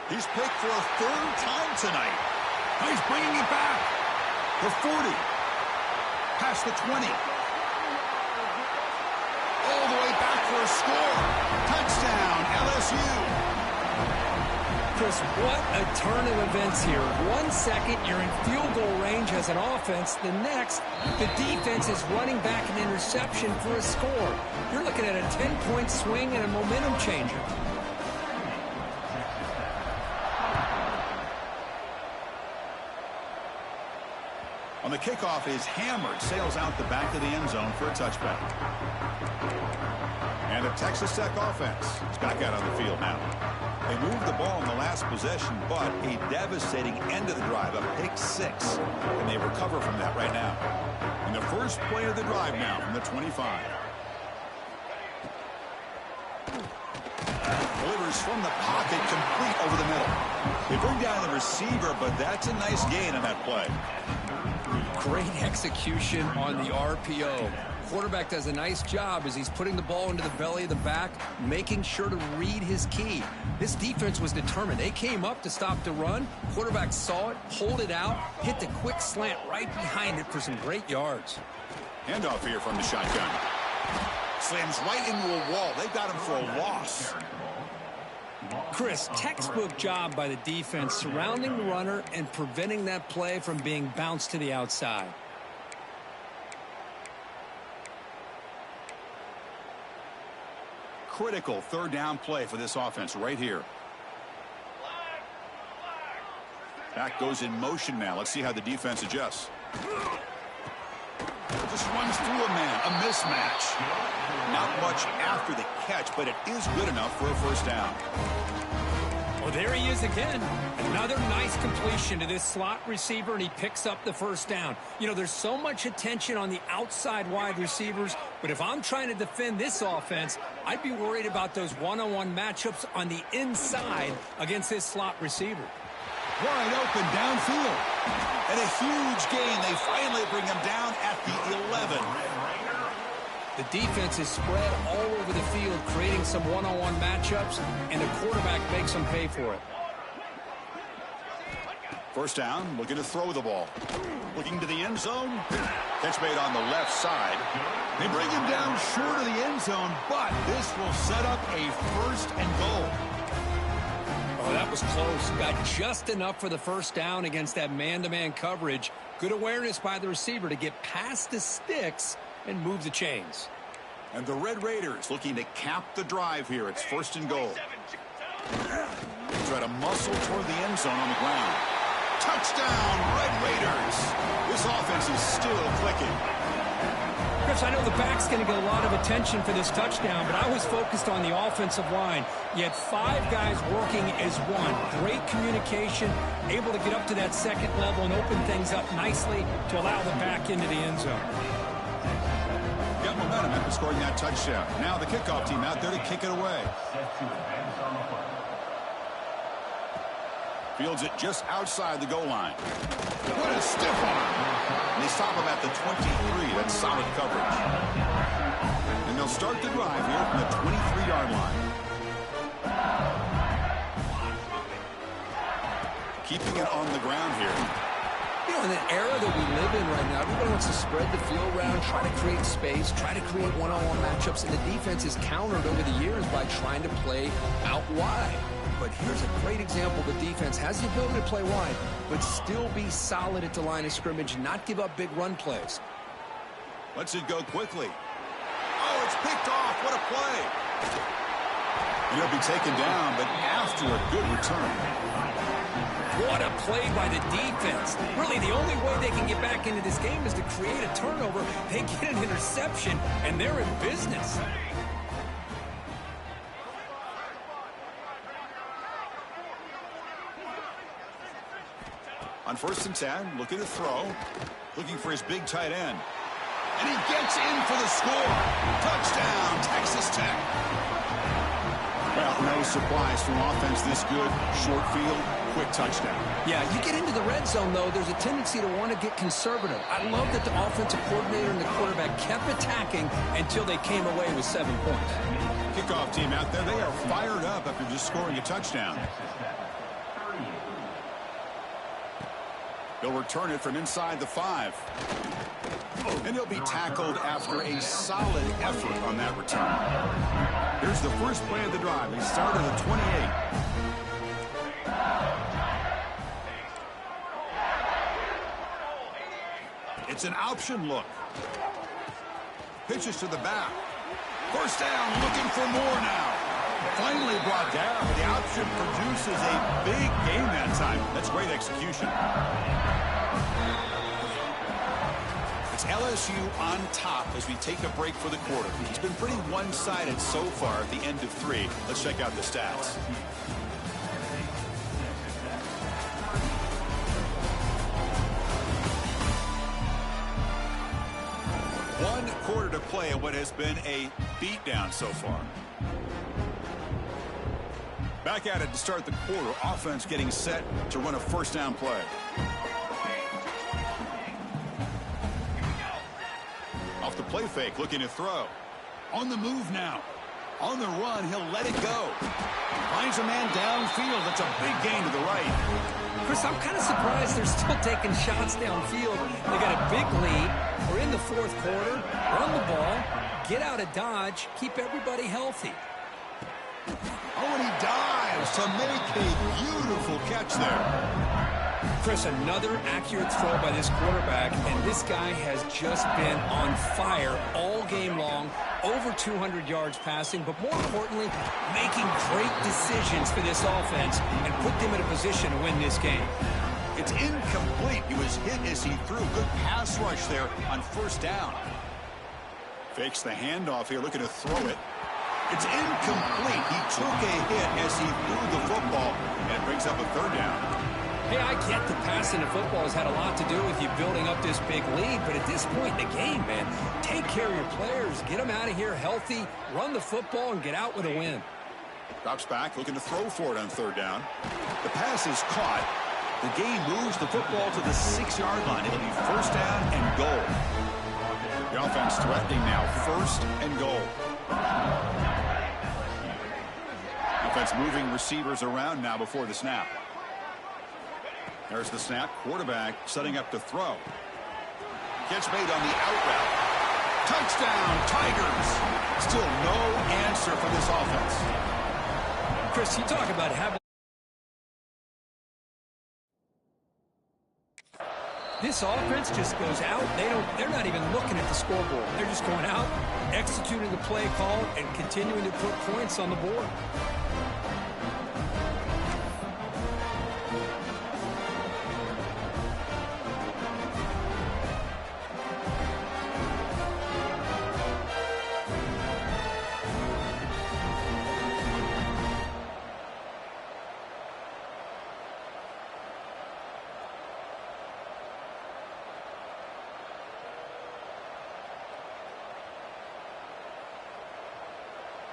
A: He's picked for a 3rd time tonight.
F: He's bringing it back.
A: The 40. Past the 20. All the way back for a score. Touchdown, LSU.
C: Chris, what a turn of events here. 1 second, you're in field goal range as an offense. The next, the defense is running back an interception for a score. You're looking at a 10-point swing and a momentum changer.
A: On the kickoff is hammered, sails out the back of the end zone for a touchback. And a Texas Tech offense is back out on the field now. They moved the ball in the last possession, but a devastating end of the drive, a pick 6. And they recover from that right now. And the first play of the drive now from the 25. Delivers from the pocket, complete over the middle. They bring down the receiver, but that's a nice gain on that play.
C: Great execution on the RPO. Quarterback does a nice job as he's putting the ball into the belly of the back, making sure to read his key. This defense was determined. They came up to stop the run. Quarterback saw it, pulled it out, hit the quick slant right behind it for some great yards.
A: Handoff here from the shotgun. Slams right into a wall. They got him for a loss.
C: Chris, textbook job by the defense surrounding the runner and preventing that play from being bounced to the outside.
A: Critical 3rd down play for this offense right here. Back goes in motion now. Let's see how the defense adjusts. Just runs through a man, a mismatch. Not much after the catch, but it is good enough for a 1st down.
C: Well, there he is again. Another nice completion to this slot receiver, and he picks up the 1st down. You know, there's so much attention on the outside wide receivers, but if I'm trying to defend this offense, I'd be worried about those one-on-one matchups on the inside against this slot receiver.
A: Wide open downfield. And a huge gain. They finally bring him down at the 11.
C: The defense is spread all over the field, creating some one-on-one matchups, and the quarterback makes them pay for it.
A: 1st down, looking to throw the ball. Looking to the end zone. Catch made on the left side. They bring him down short of the end zone, but this will set up a 1st and goal.
C: Oh, that was close. Got just enough for the 1st down against that man-to-man coverage. Good awareness by the receiver to get past the sticks and move the chains.
A: And the Red Raiders looking to cap the drive here. It's 1st and goal. Try to muscle toward the end zone on the ground. Touchdown, Red Raiders. This offense is still clicking.
C: Chris, I know the back's going to get a lot of attention for this touchdown, but I was focused on the offensive line. You had 5 guys working as one. Great communication, able to get up to that 2nd level and open things up nicely to allow the back into the end zone.
A: Got momentum after scoring that touchdown. Now the kickoff team out there to kick it away. Fields it just outside the goal line. What a stiff arm. And they stop him at the 23. That's solid coverage. And they'll start the drive here from the 23-yard line. Keeping it on the ground here.
C: You know, in the era that we live in right now, everybody wants to spread the field around, try to create space, try to create one-on-one matchups, and the defense is countered over the years by trying to play out wide. But here's a great example. The defense has the ability to play wide, but still be solid at the line of scrimmage, not give up big run plays.
A: Lets it go quickly. Oh, it's picked off. What a play. And he'll be taken down, but after a good return.
C: What a play by the defense. Really the only way they can get back into this game is to create a turnover. They get an interception, and they're in business.
A: On 1st and 10, looking to throw. Looking for his big tight end.
F: And he gets in for the score. Touchdown, Texas Tech.
A: Well, no surprise from offense this good. Short field, quick touchdown.
C: Yeah, you get into the red zone, though, there's a tendency to want to get conservative. I love that the offensive coordinator and the quarterback kept attacking until they came away with 7 points.
A: Kickoff team out there, they are fired up after just scoring a touchdown. They'll return it from inside the 5. And he'll be tackled after a solid effort on that return. Here's the first play of the drive. He started at 28. It's an option look. Pitches to the back.
F: First down, looking for more now.
A: Finally brought down, but the option produces a big game that time. That's great execution. It's LSU on top as we take a break for the quarter. It's been pretty one-sided so far at the end of 3. Let's check out the stats. One quarter to play in what has been a beatdown so far. Back at it to start the quarter. Offense getting set to run a first down play. Off the play fake, looking to throw.
F: On the move now. On the run, he'll let it go. Finds a man downfield. That's a big gain to the right.
C: Chris, I'm kind of surprised they're still taking shots downfield. They got a big lead. We're in the 4th quarter. Run the ball. Get out of Dodge. Keep everybody healthy.
F: Oh, and he dives to make a beautiful catch there.
C: Chris, another accurate throw by this quarterback, and this guy has just been on fire all game long. Over 200 yards passing, but more importantly, making great decisions for this offense and put them in a position to win this game.
A: It's incomplete. He was hit as he threw. Good pass rush there on first down. Fakes the handoff here, looking to throw it. It's incomplete. He took a hit as he threw the football, and it brings up a 3rd down.
C: Hey, I get the passing of football has had a lot to do with you building up this big lead, but at this point in the game, man, take care of your players, get them out of here healthy, run the football, and get out with a win.
A: Drops back, looking to throw for it on 3rd down. The pass is caught. The game moves the football to the 6-yard line. It'll be first down and goal. The offense threatening now, 1st and goal. Offense moving receivers around now before the snap. There's the snap. Quarterback setting up to throw. Catch made on the out route. Touchdown, Tigers. Still no answer for this offense.
C: Chris, you talk about having... This offense just goes out. They're not even looking at the scoreboard. They're just going out, executing the play call, and continuing to put points on the board.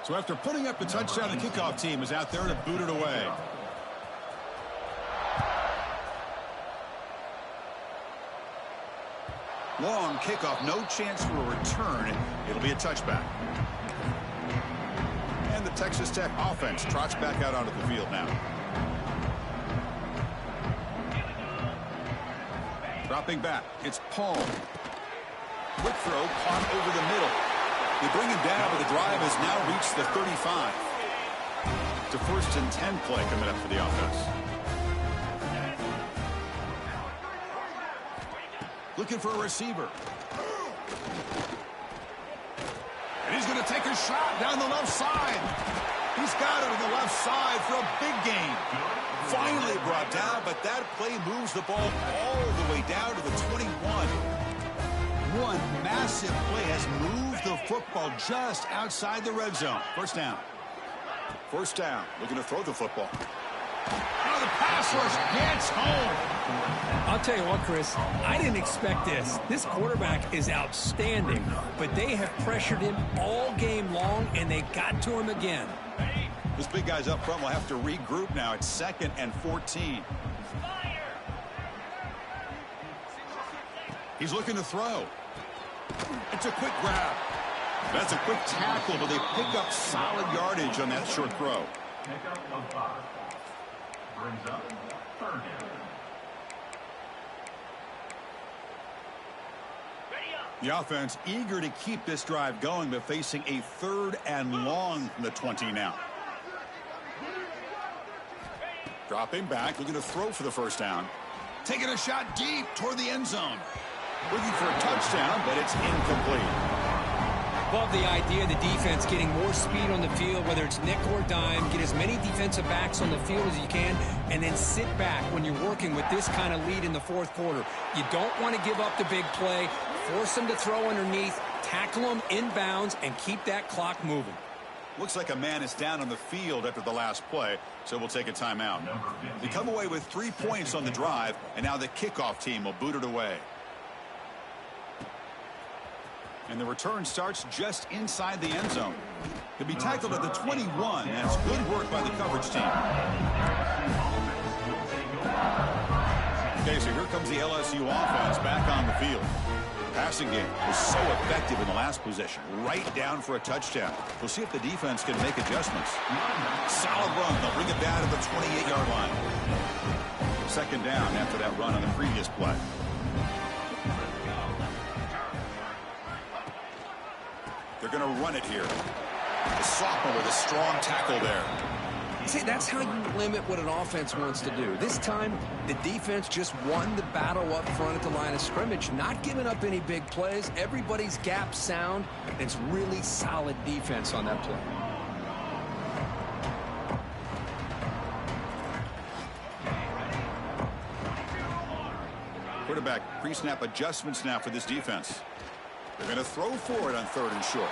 A: So after putting up the touchdown, the kickoff team is out there to boot it away. Long kickoff, no chance for a return. It'll be a touchback. And the Texas Tech offense trots back out onto the field now. Dropping back, it's Paul. Quick throw, caught over the middle. They bring him down, but the drive has now reached the 35. It's a 1st and 10 play coming up for the offense. Looking for a receiver.
F: And he's going to take a shot down the left side. He's got it on the left side for a big gain.
A: Finally brought down, but that play moves the ball all the way down to the
F: one massive play has moved the football just outside the red zone. First down.
A: First down. Looking to throw the football.
F: Oh, the pass rush gets home.
C: I'll tell you what, Chris, I didn't expect this. This quarterback is outstanding, but they have pressured him all game long, and they got to him again.
F: This big guy's up front will have to regroup now. It's 2nd and 14. He's looking to throw. It's a quick grab. That's a quick tackle, but they pick up solid yardage on that short throw.
G: Brings up 3rd down.
F: The offense eager to keep this drive going, but facing a 3rd and long from the 20 now.
A: Dropping back, looking to throw for the first down.
F: Taking a shot deep toward the end zone.
A: Looking for a touchdown, but it's incomplete.
C: Love the idea of the defense getting more speed on the field, whether it's nickel or dime. Get as many defensive backs on the field as you can, and then sit back when you're working with this kind of lead in the 4th quarter. You don't want to give up the big play. Force them to throw underneath, tackle them inbounds, and keep that clock moving.
A: Looks like a man is down on the field after the last play, so we'll take a timeout. They come away with 3 points on the drive, and now the kickoff team will boot it away. And the return starts just inside the end zone. He'll be tackled at the 21. That's good work by the coverage team. Okay, so here comes the LSU offense back on the field. Passing game was so effective in the last possession, right down for a touchdown. We'll see if the defense can make adjustments. Solid run. They'll bring it down to the 28-yard line. 2nd down after that run on the previous play. They're going to run it here. The sophomore with a strong tackle there.
C: See, that's how you limit what an offense wants to do. This time, the defense just won the battle up front at the line of scrimmage, not giving up any big plays. Everybody's gap sound. It's really solid defense on that play.
A: Quarterback pre-snap adjustments now for this defense. They're going to throw for it on 3rd and short.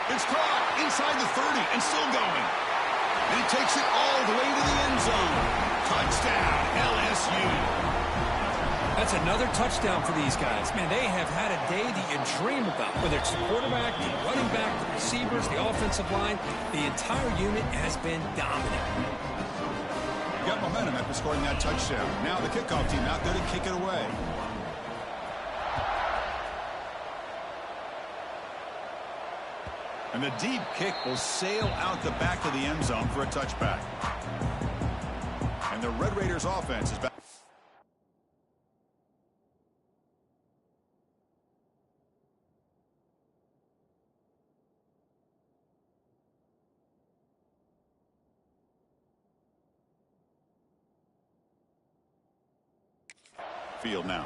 F: It's caught inside the 30 and still going. And he takes it all the way to the end zone. Touchdown, LSU.
C: That's another touchdown for these guys. Man, they have had a day that you dream about. Whether it's the quarterback, the running back, the receivers, the offensive line, the entire unit has been dominant.
A: Got momentum after scoring that touchdown. Now the kickoff team out there to kick it away. And the deep kick will sail out the back of the end zone for a touchback. And the Red Raiders offense is back. Field now.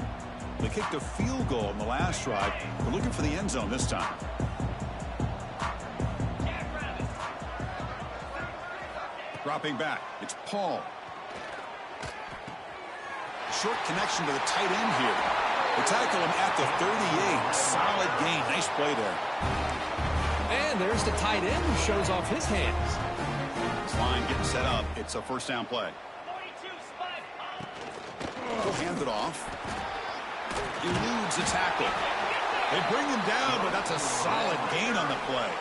A: They kicked a field goal in the last drive. They're looking for the end zone this time. Dropping back. It's Paul. Short connection to the tight end here. They tackle him at the 38. Solid gain. Nice play there.
C: And there's the tight end who shows off his hands.
A: This line getting set up. It's a 1st down play. He'll hand it off. Eludes the tackle. They bring him down, but that's a solid gain on the play.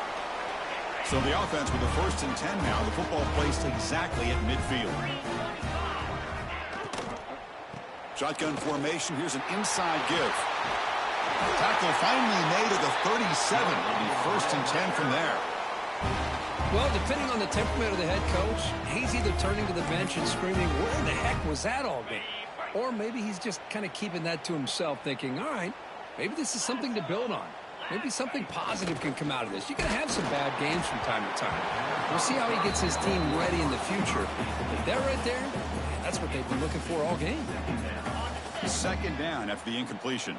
A: So the offense with the 1st and 10 now. The football placed exactly at midfield. Shotgun formation. Here's an inside give. Tackle finally made at the 37. It'll be 1st and 10 from there.
C: Well, depending on the temperament of the head coach, he's either turning to the bench and screaming, where the heck was that all game? Or maybe he's just kind of keeping that to himself, thinking, all right, maybe this is something to build on. Maybe something positive can come out of this. You're going to have some bad games from time to time. We'll see how he gets his team ready in the future. But that right there, that's what they've been looking for all game.
A: 2nd down after the incompletion.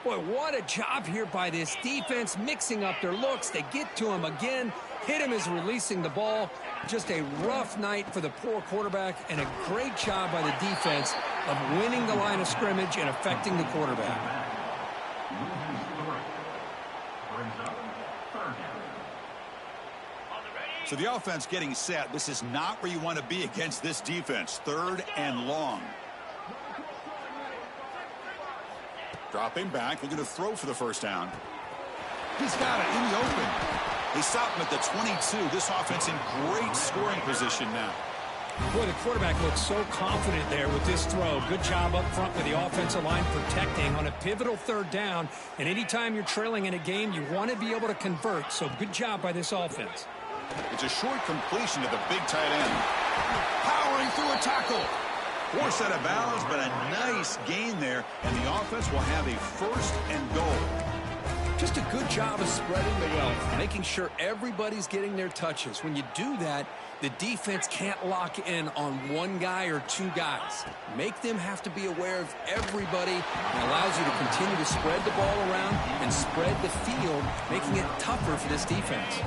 C: Boy, what a job here by this defense, mixing up their looks. They get to him again. Hit him as releasing the ball. Just a rough night for the poor quarterback, and a great job by the defense of winning the line of scrimmage and affecting the quarterback.
G: Loses 3. Brings up 3rd down.
A: So the offense getting set. This is not where you want to be against this defense. 3rd and long. Dropping back, looking to throw for the first down. He's got it in the open. They stop him at the 22. This offense in great scoring position now.
C: Boy, the quarterback looks so confident there with this throw. Good job up front with the offensive line protecting on a pivotal 3rd down. And anytime you're trailing in a game, you want to be able to convert. So good job by this offense.
A: It's a short completion to the big tight end. Powering through a tackle. Forced out of bounds, but a nice gain there. And the offense will have a 1st and goal.
C: Just a good job of spreading the wealth, making sure everybody's getting their touches. When you do that, the defense can't lock in on one guy or 2 guys. Make them have to be aware of everybody. It allows you to continue to spread the ball around and spread the field, making it tougher for this defense.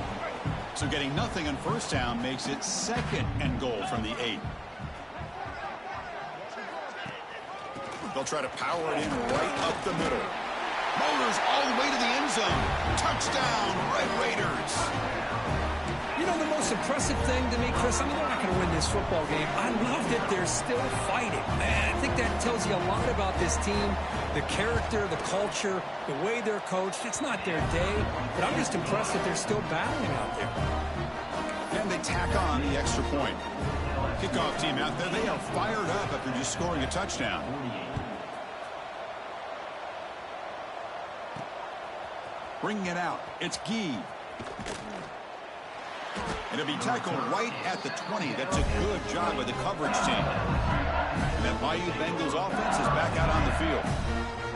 A: So getting nothing on 1st down makes it 2nd and goal from the 8. They'll try to power it in right up the middle. Motors all the way to the end zone. Touchdown, Red Raiders.
C: You know, the most impressive thing to me, Chris, I mean, they're not going to win this football game. I love that they're still fighting. Man, I think that tells you a lot about this team, the character, the culture, the way they're coached. It's not their day, but I'm just impressed that they're still battling out there.
A: And they tack on the extra point. Kickoff team out there, they are fired up after just scoring a touchdown. Bringing it out, it's Gee. And it'll be tackled right at the 20. That's a good job by the coverage team. And that Bayou Bengals offense is back out on the field.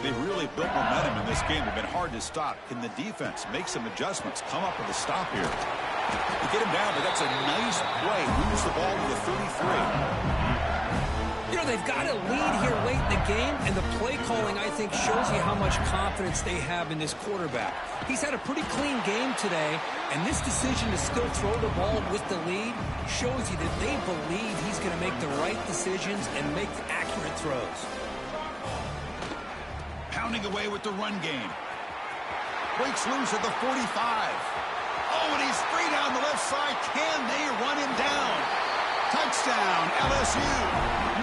A: They've really built momentum in this game. They've been hard to stop. Can the defense make some adjustments, come up with a stop here? They get him down, but that's a nice play. Moves the ball to the 33.
C: You know, they've got a lead here late in the game, and the play calling, I think, shows you how much confidence they have in this quarterback. He's had a pretty clean game today, and this decision to still throw the ball with the lead shows you that they believe he's going to make the right decisions and make accurate throws.
A: Pounding away with the run game. Breaks loose at the 45. Oh, and he's free down the left side. Can they run him down? Touchdown, LSU.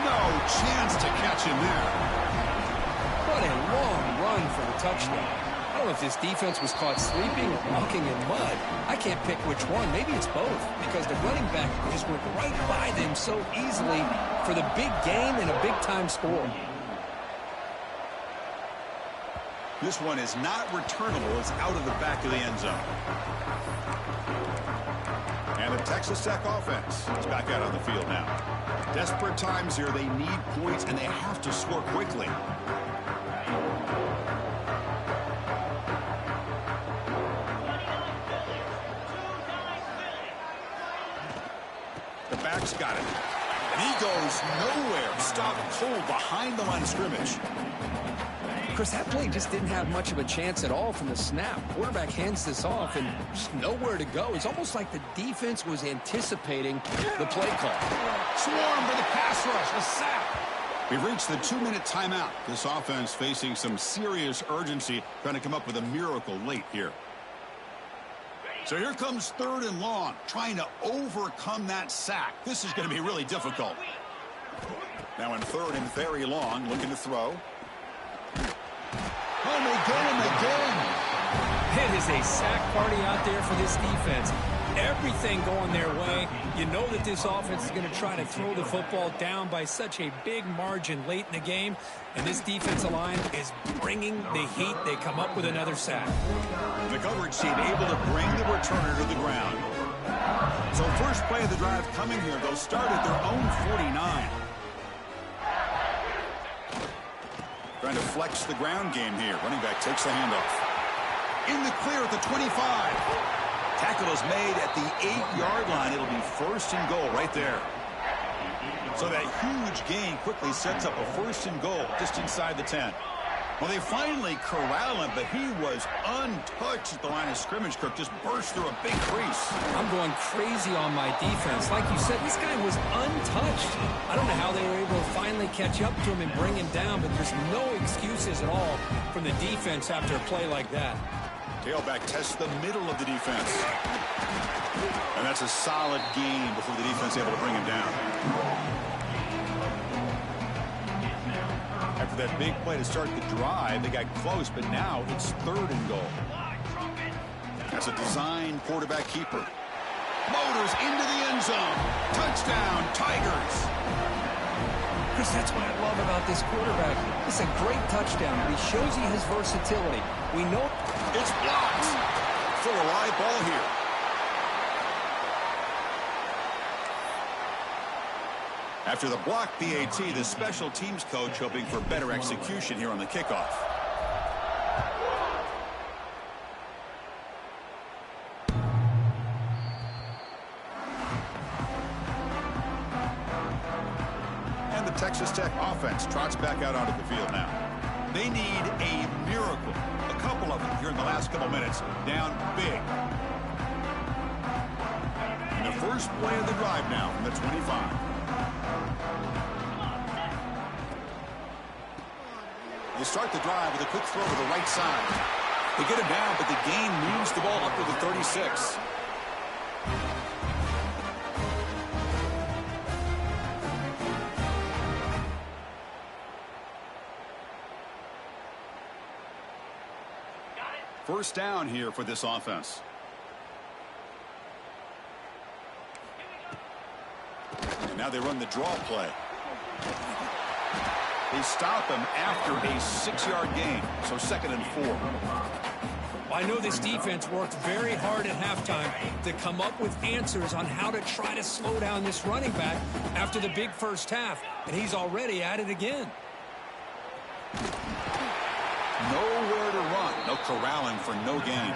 A: No chance to catch him there.
C: What a long run for the touchdown. I don't know if this defense was caught sleeping or walking in mud. I can't pick which one. Maybe it's both, because the running back just went right by them so easily for the big gain and a big-time score.
A: This one is not returnable. It's out of the back of the end zone. And the Texas Tech offense is back out on the field now. Desperate times here. They need points, and they have to score quickly. The back's got it. And he goes nowhere. Stopped cold behind the line of scrimmage.
C: Chris, that play just didn't have much of a chance at all from the snap. Quarterback hands this off and just nowhere to go. It's almost like the defense was anticipating the play call.
A: Swarm for the pass rush. A sack. We've reached the 2-minute timeout. This offense facing some serious urgency, trying to come up with a miracle late here. So here comes 3rd and long, trying to overcome that sack. This is going to be really difficult. Now in 3rd and very long, looking to throw. Oh, they get him again.
C: It is a sack party out there for this defense. Everything going their way. You know that this offense is going to try to throw the football down by such a big margin late in the game. And this defensive line is bringing the heat. They come up with another sack.
A: The coverage team able to bring the returner to the ground. So first play of the drive coming here. They'll start at their own 49. Trying to flex the ground game here. Running back takes the handoff. In the clear at the 25. Tackle is made at the 8-yard line. It'll be 1st and goal right there. So that huge gain quickly sets up a 1st and goal just inside the 10.
F: Well, they finally corral him, but he was untouched at the line of scrimmage. Kirk just burst through a big crease.
C: I'm going crazy on my defense. Like you said, this guy was untouched. I don't know how they were able to finally catch up to him and bring him down, but there's no excuses at all from the defense after a play like that.
F: Tailback tests the middle of the defense. And that's a solid gain before the defense is able to bring him down. After that big play to start the drive, they got close, but now it's 3rd and goal. That's a design quarterback keeper. Motors into the end zone. Touchdown, Tigers.
C: Chris, that's what I love about this quarterback. It's a great touchdown, but he shows you his versatility. We know
F: it's blocked. Still a live ball here. After the blocked PAT, the special teams coach hoping for better execution here on the kickoff. And the Texas Tech offense trots back out onto the field now. They need a miracle. A couple of them here in the last couple minutes. Down big. And the first play of the drive now from the 25. They start the drive with a quick throw to the right side. They get it down, but the gain moves the ball up to the 36. First down here for this offense. And now they run the draw play. They stop him after a 6-yard gain, so 2nd and 4.
C: Well, I know this defense worked very hard at halftime to come up with answers on how to try to slow down this running back after the big first half, and he's already at it again.
F: Nowhere to run. No corralling for no gain.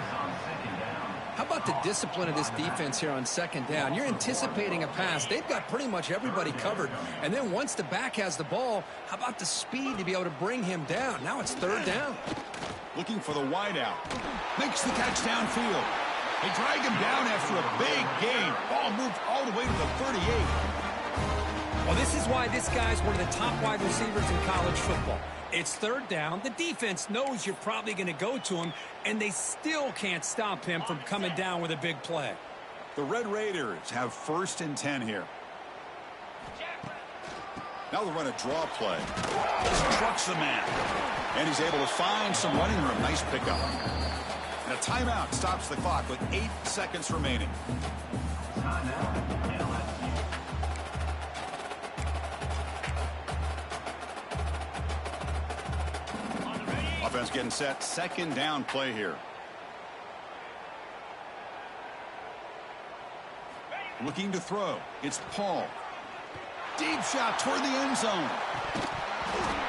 C: How about the discipline of this defense here on 2nd down? You're anticipating a pass. They've got pretty much everybody covered. And then once the back has the ball, how about the speed to be able to bring him down? Now it's 3rd down.
F: Looking for the wideout. Makes the catch downfield. They drag him down after a big gain. Ball moved all the way to the 38.
C: Well, this is why this guy's one of the top wide receivers in college football. It's 3rd down. The defense knows you're probably going to go to him, and they still can't stop him from coming down with a big play.
F: The Red Raiders have 1st and 10 here. Now they'll run a draw play. Just trucks the man. And he's able to find some running room. Nice pickup. And a timeout stops the clock with 8 seconds remaining. Offense getting set. 2nd down play here. Looking to throw. It's Paul. Deep shot toward the end zone.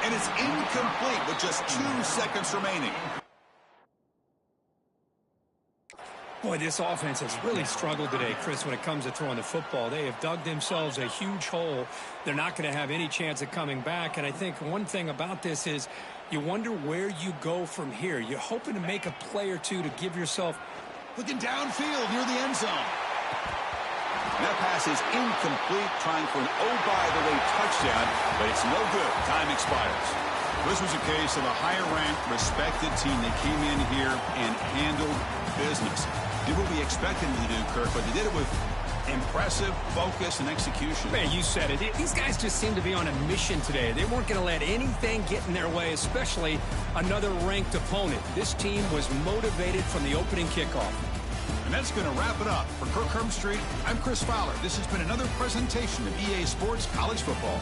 F: And it's incomplete with just 2 seconds remaining.
C: Boy, this offense has really struggled today, Chris, when it comes to throwing the football. They have dug themselves a huge hole. They're not going to have any chance of coming back. And I think one thing about this is you wonder where you go from here. You're hoping to make a play or two to give yourself.
F: Looking downfield near the end zone. And that pass is incomplete, trying for an oh-by-the-way touchdown, but it's no good. Time expires. This was a case of a higher-ranked, respected team that came in here and handled business. Did what we expected them to do, Kirk, but they did it with impressive focus and execution.
C: Man, you said it. These guys just seem to be on a mission today. They weren't going to let anything get in their way, especially another ranked opponent. This team was motivated from the opening kickoff.
F: And that's going to wrap it up. For Kirk Herbstreit, I'm Chris Fowler. This has been another presentation of EA Sports College Football.